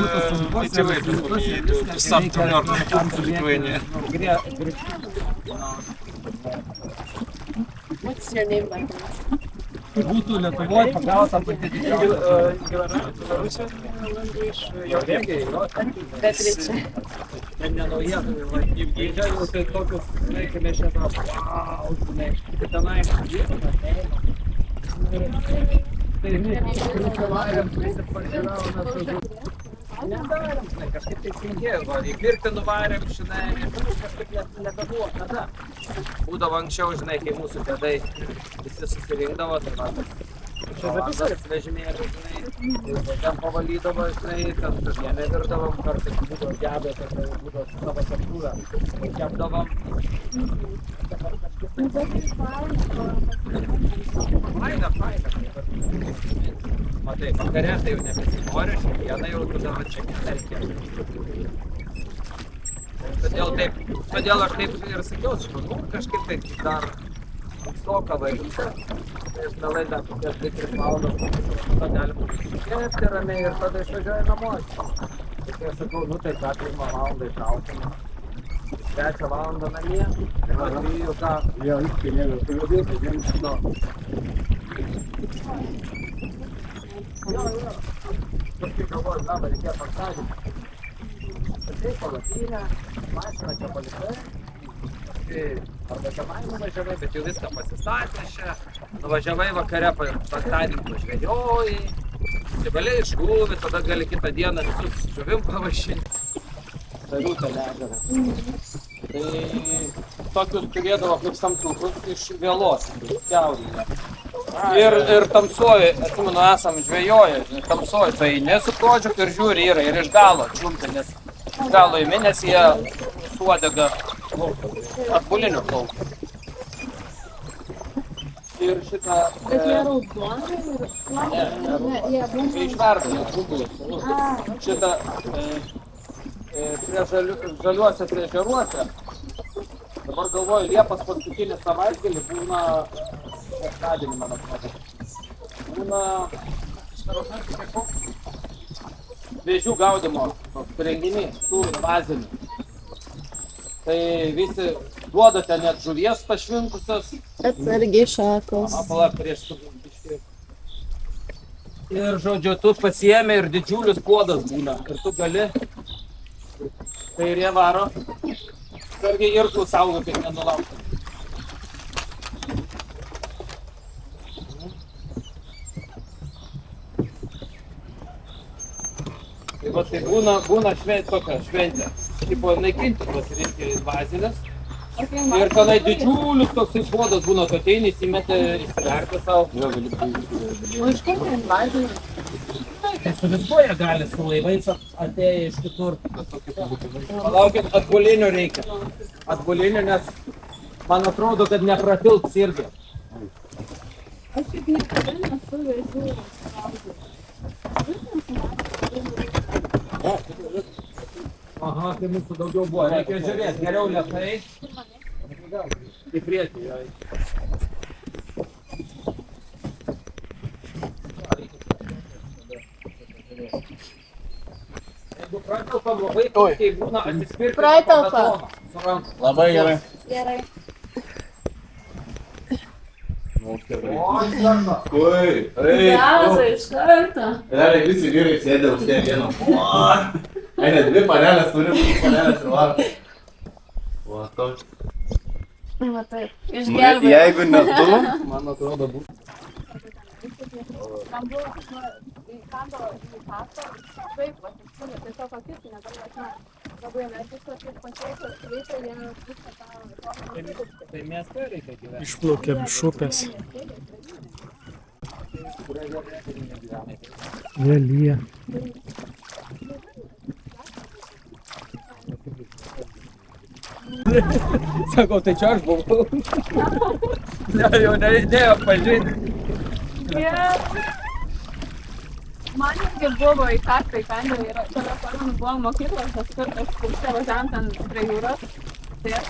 motivated for me to start to learn to Lithuania. What's your name, Michael? Būtų Lietuvoje pagauta pati didžiausia. Bet reikia. Ten nenaujienų, didžia jau tai tokius, kai mes čia wow, žinai, tai tenai vietos neina. Tai prisivarėm, prisipažinau, kažkaip tai sinkėjo, į pirtį nuvarėm, žinai, kažkaip nebebuvo tada. Būdavo anksčiau, žinai, kai mūsų tėdai visi susirinkdavo, tai va, tas vežimėlis, žinai, Ten pavalydavo, žinai, ten kažkienė virdavom, kartais būdavo gedė, ten būdavo su savo keptuvę, kepdavom. Faina. Matai, vakare tai jau nebesinori, šiandieną jau tada va čia telkė. Todėl aš taip ir sakiau, nu, kažkaip tai dar stoką varyti. Tai aš mielai dar kokias 2-3 valandas, tada galim kepti ramiai ir tada išvažiuoju namo. Tai aš sakau, nu tai ką, 1 valandą išaukime. 3 valandą namie, ir atvyju ką. Jo, iškinėjau, tu judėti, vienas žinau. Jo. Kažkaip galvoju, dabar reikėjo penktadienį. Pačiai palapinę, mašiną čia palikai. Arba tenai nuvažiavai, bet jau viską pasistatė čia. Nuvažiavai vakare penktadienį pažvejojai. Įsivalėjai iš žuvį, tada gali kitą dieną visus žuvim pavažinti. Sariūtą ležerą. Tai tokius turėdavo kaip samtukus iš vėlos, kiaurėje. Ir tamsoj, atsimenu, esam žvejoję, tamsoj, tai nesu kodžiuk ir žiūri yra, ir iš galo čiumpi, nes iš galo įmi, nes jie suodega atbulinių plaukų. Ir šitą... Bet jie raudonai ir... Ne, išverdami, šitą prie žaliuose, prie ežeruose. Dabar galvoju, Liepos paskutinį savaitgalį būna, šeštadienį, man atrodo, būna vėžių gaudymo renginys, tų invazinių. Tai visi duodate net žuvies pašvinkusios. Atsargiai šakos. Palauk, prieš subiškį. Ir, žodžiu, tu pasiėmė ir didžiulis puodas būna. Ir tu gali, tai ir jie varo. Sargiai ir tu saugo, kaip nenulaukti. Tai va, tai būna tokia šventė. Tipo naikinti tuos reikia invazinės. Ir tenai didžiulis toksai puodas būna, tu ateini, įsimetė, įsivertė savo. O iš kur tai invazija? Tai su viskuo jie gali, su laivais atėję iš kitur. Palaukit, atbulinio reikia. Atbulinio, nes man atrodo, kad nepratilps irgi. Aš tik niekada nesu vėžių. Aha, tai mūsų daugiau buvo. Reikia žiūrėti, geriau lėtai. Į priekį. Jeigu prakalpam labai puikiai būna atsispirti. Prakalpa. Labai gerai. Gerai. Oi, Gauza iš karto. realiai visi vyrai sėdė už tie vieną. Eina, 2 panelės turim, 2 panelės ir varo. O, toks. Va taip, išgelbėjau. Jeigu ne tu, man atrodo būtų. Man buvo įkando į pasą, taip, va, tiesiog akis, negalėjo, labai energiškas ir pasiekęs, reikia jie viską tą... Tai mieste reikia gyventi. Išplaukėm iš upės. Jie lyja. Sakau, tai čia aš buvau. Jau nereidėjo pažinti. Man irgi buvo į kaktą įkandę ir tada pamenu buvo mokyklos, tas kartas, kur čia važiavam ten prie jūros. Tai aš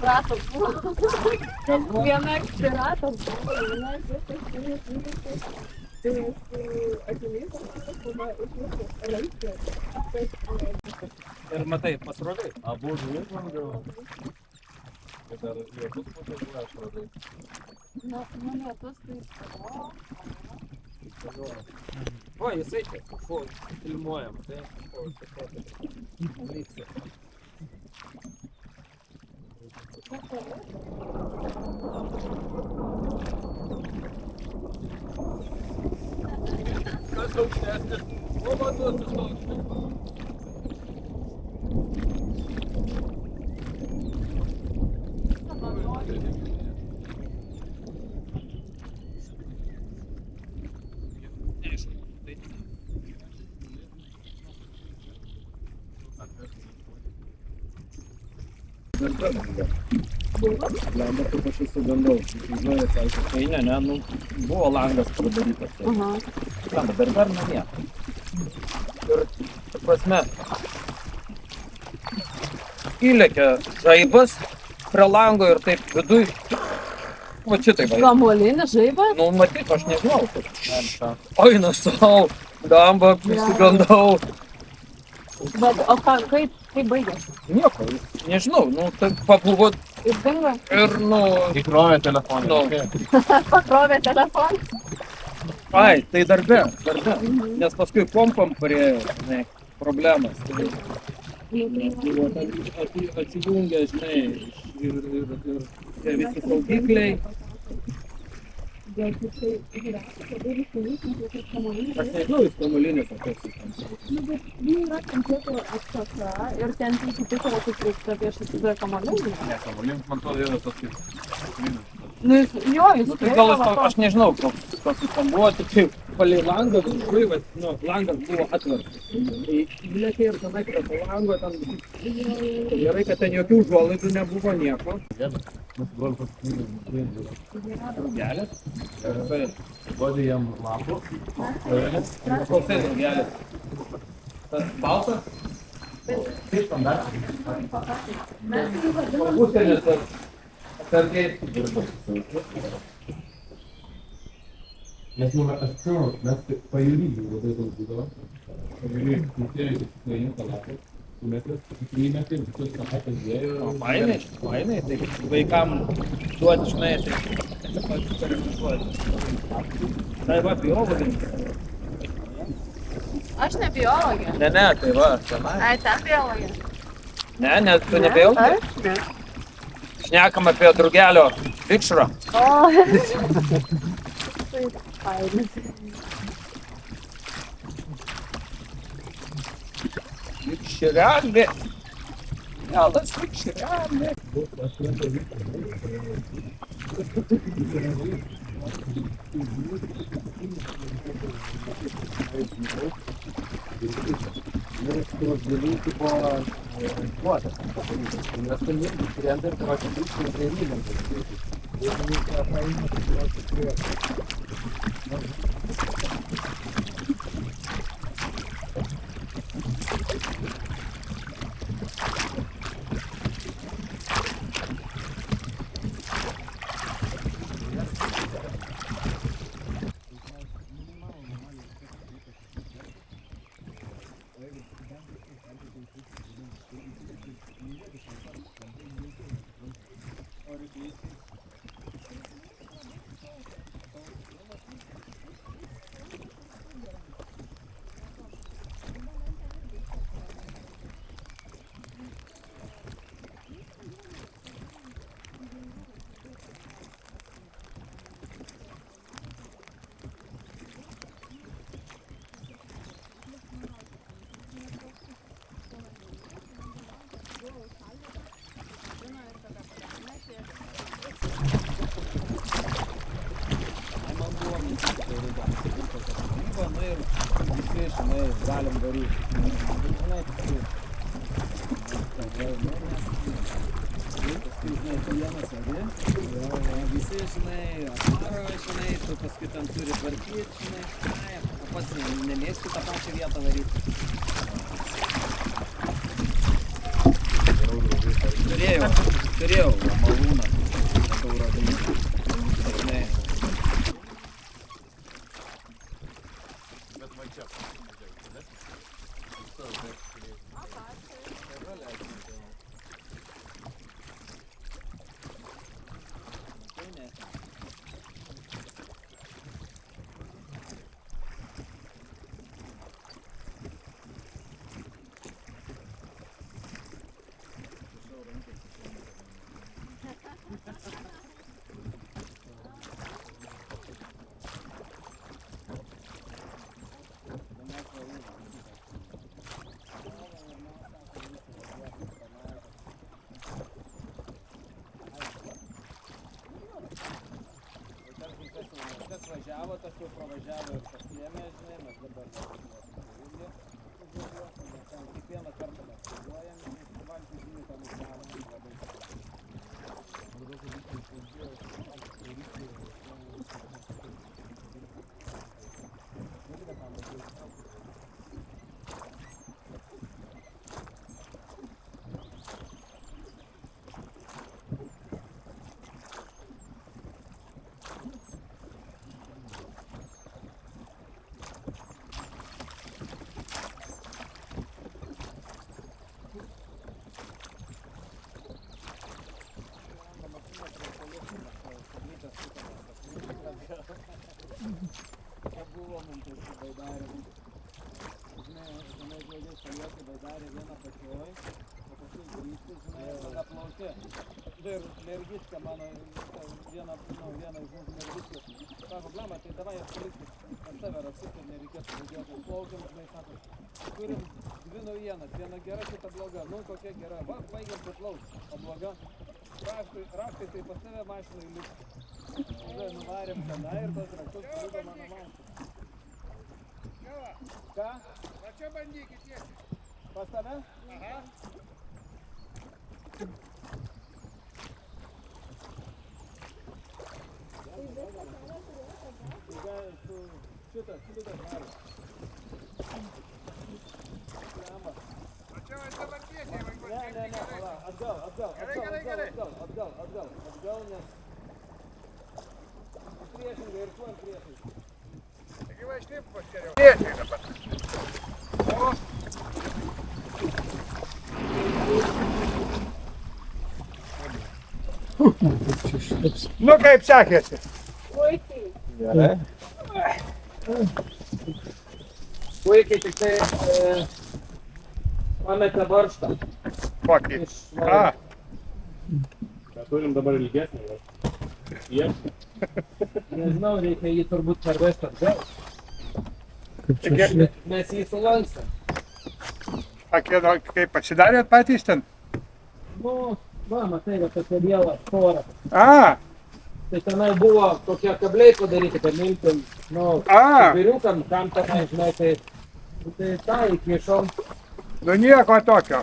ratas buvo. Viena ratas buvo, viena viskas, tai su akiniais, tada iš visų elektrės. Ir matai, pasroviai. abu žuvis man gal. Bet ar lietus pasakoja, aš radai. Nu, lietus tai... O, jisai čia, filmuojam, tai vyksta. Kas aukštesnis? O, matus aukštesnis. Lemba, kaip aš įsigandau. Įsivažiuoju, sakė, tai ne, nu, buvo langas padarytas. Aha. Lemba, dar namie. Ir, ta prasme, įlėkia žaibas prie lango ir taip viduj, va šitai va. Kamuolinis žaibas? Nu, matyt, aš nežinau. Eina savo, lemba, įsigandau. Bet, o kaip baigėsi? Nieko, nežinau, nu, tai pabuvo Ir dingo? ir, nu... Įkrovė telefoną. Nu, Pakrovė telefoną? ai, tai darbe. Nes paskui kompam turėjo, žinai, problemas. Tai buvo ten atsijungę, žinai, ir tie visi saugikliai. Aš nežinau, jis kamuolinis toks. Nu, bet jų yra kompiuterio atšaka ir ten kiti yra kaip prieš įsivaizduoja kamuolinis. Ne, kamuolinis, man atrodo, yra tas kaip. Nu, jis Nu, tai gal jis, aš nežinau, koks jis ten buvo, tik kaip palei langą, žuivas, nu, langas buvo atvertas. Tai įlėkė ir tada prie to lango, ten gerai, kad ten jokių užuolaidų nebuvo, nieko. Drugelis? Duodi jam lapų. Koks tai drugelis? Tas baltas? Kaip standartinis. Užsienis tas atsargiai. Nes, nu, aš atsimenu, mes pajūrydžių labai daug būdavo. Pajūrydžių, muziejų, paimta lapų. Įmetė, visus kapatas dėjo. Fainai, tai vaikam duoti, žinai, tai eksperimituoti. Tai va, biologija. Aš ne biologė. Ne, tai va, tenai. Ai, ten biologė. Ne, tu ne biologija. Šnekam apie drugelio vikšrą. O, tai fainas. Vikšrelė. Mielas vikšrelė. Žinai, galim daryti. Žinai, paskui, žinai, vienas, visi, žinai, atmaro, žinai, tu paskui ten turi tvarkyti, žinai, o pats nemėsti tą pačią vietą daryti. Turėjau malūną, taurą. Važiavo, tas jau pravažiavo ir pasiėmė, žinai, mes dabar kiekvieną kartą mes važiuojam, valgyti žinių, ką mes gavom, labai tokį baidarį vieną pačioj, o paskui grįžti, žinai, ir tada plauti. Ir mergička mano, viena iš mūsų mergičkės, sako, blama, tai davai aš palikti ant tave rasus ir nereikėtų važiuoti. Plaukiam, žinai, sako, turim dvi naujienas, viena gera, kita bloga. Nu, kokia gera, va, baigiam paplaukti, o bloga. Raktai tai pas tave mašinai liks. Tada nuvarėm tenai ir tos raktus paliko mano mašiną. Ką? Va čia bandykit tiesiai. Pas tave? Aha. Šitas nari. Va čia dabar tiesiai, vaikus. Ne, pala, atgal, nes priešingai ir tuo priešingai. Taigi va štaip paskeriau. Tiesiai dabar. Nu kaip sekėsi? Puikiai. Gerai. Puikiai tik tai pametė barštą. Kokį? Turim dabar ilgesnį. Nežinau, reikia jį turbūt parvesti atgal. Mes jį sulankstam. Kaip pasidarėt patys ten? Nu, va, matai, va tokia viela pora. Tai tenai buvo tokie kabliai padaryti, kad miltim, nu, vyriukam, kam tenai, žinai, tai tą įkišom. Nu nieko tokio.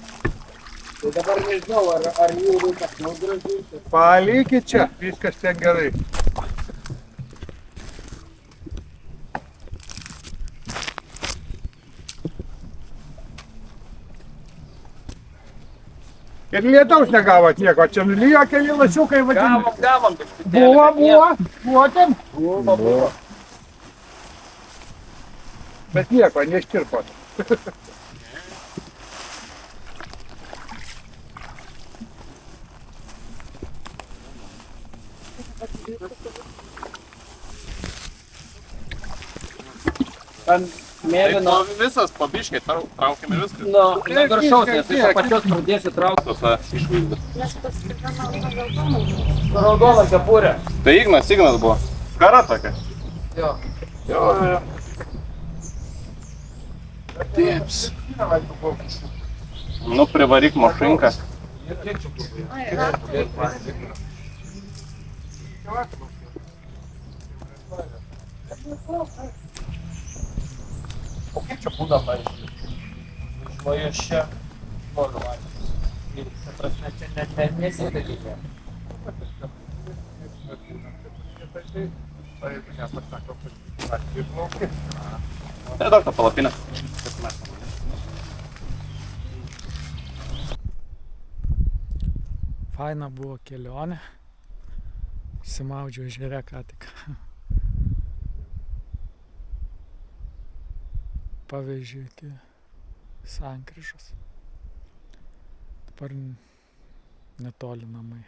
Tai dabar nežinau, ar jų reikia nugražinti. Palikit čia, viskas ten gerai. Ir lietaus negavot nieko, čia lijo keli lašiukai vadinami. Gavom. Buvo ten? Buvo. Bet nieko, neištirpot. Ten mėlyno. Visas pabiškai, traukiame viską. Nu, ne viršaus, nes iš apačios pradėsi traukti. Tada išvaizdą. Raudona kepurė. Tai Ignas buvo. Skara tokia. Jo. Tėps. Nu, privaryk mašinką. O kaip čia būna, pavyzdžiui, važiuoju aš čia, noriu valgyti. Ir, ta prasme, čia net nesidalykė. Tai dar tą palapinę. Faina buvo kelionė. Išsimaudžiau ežere ką tik. Pavežiu iki sankryžos. Dabar netoli namai.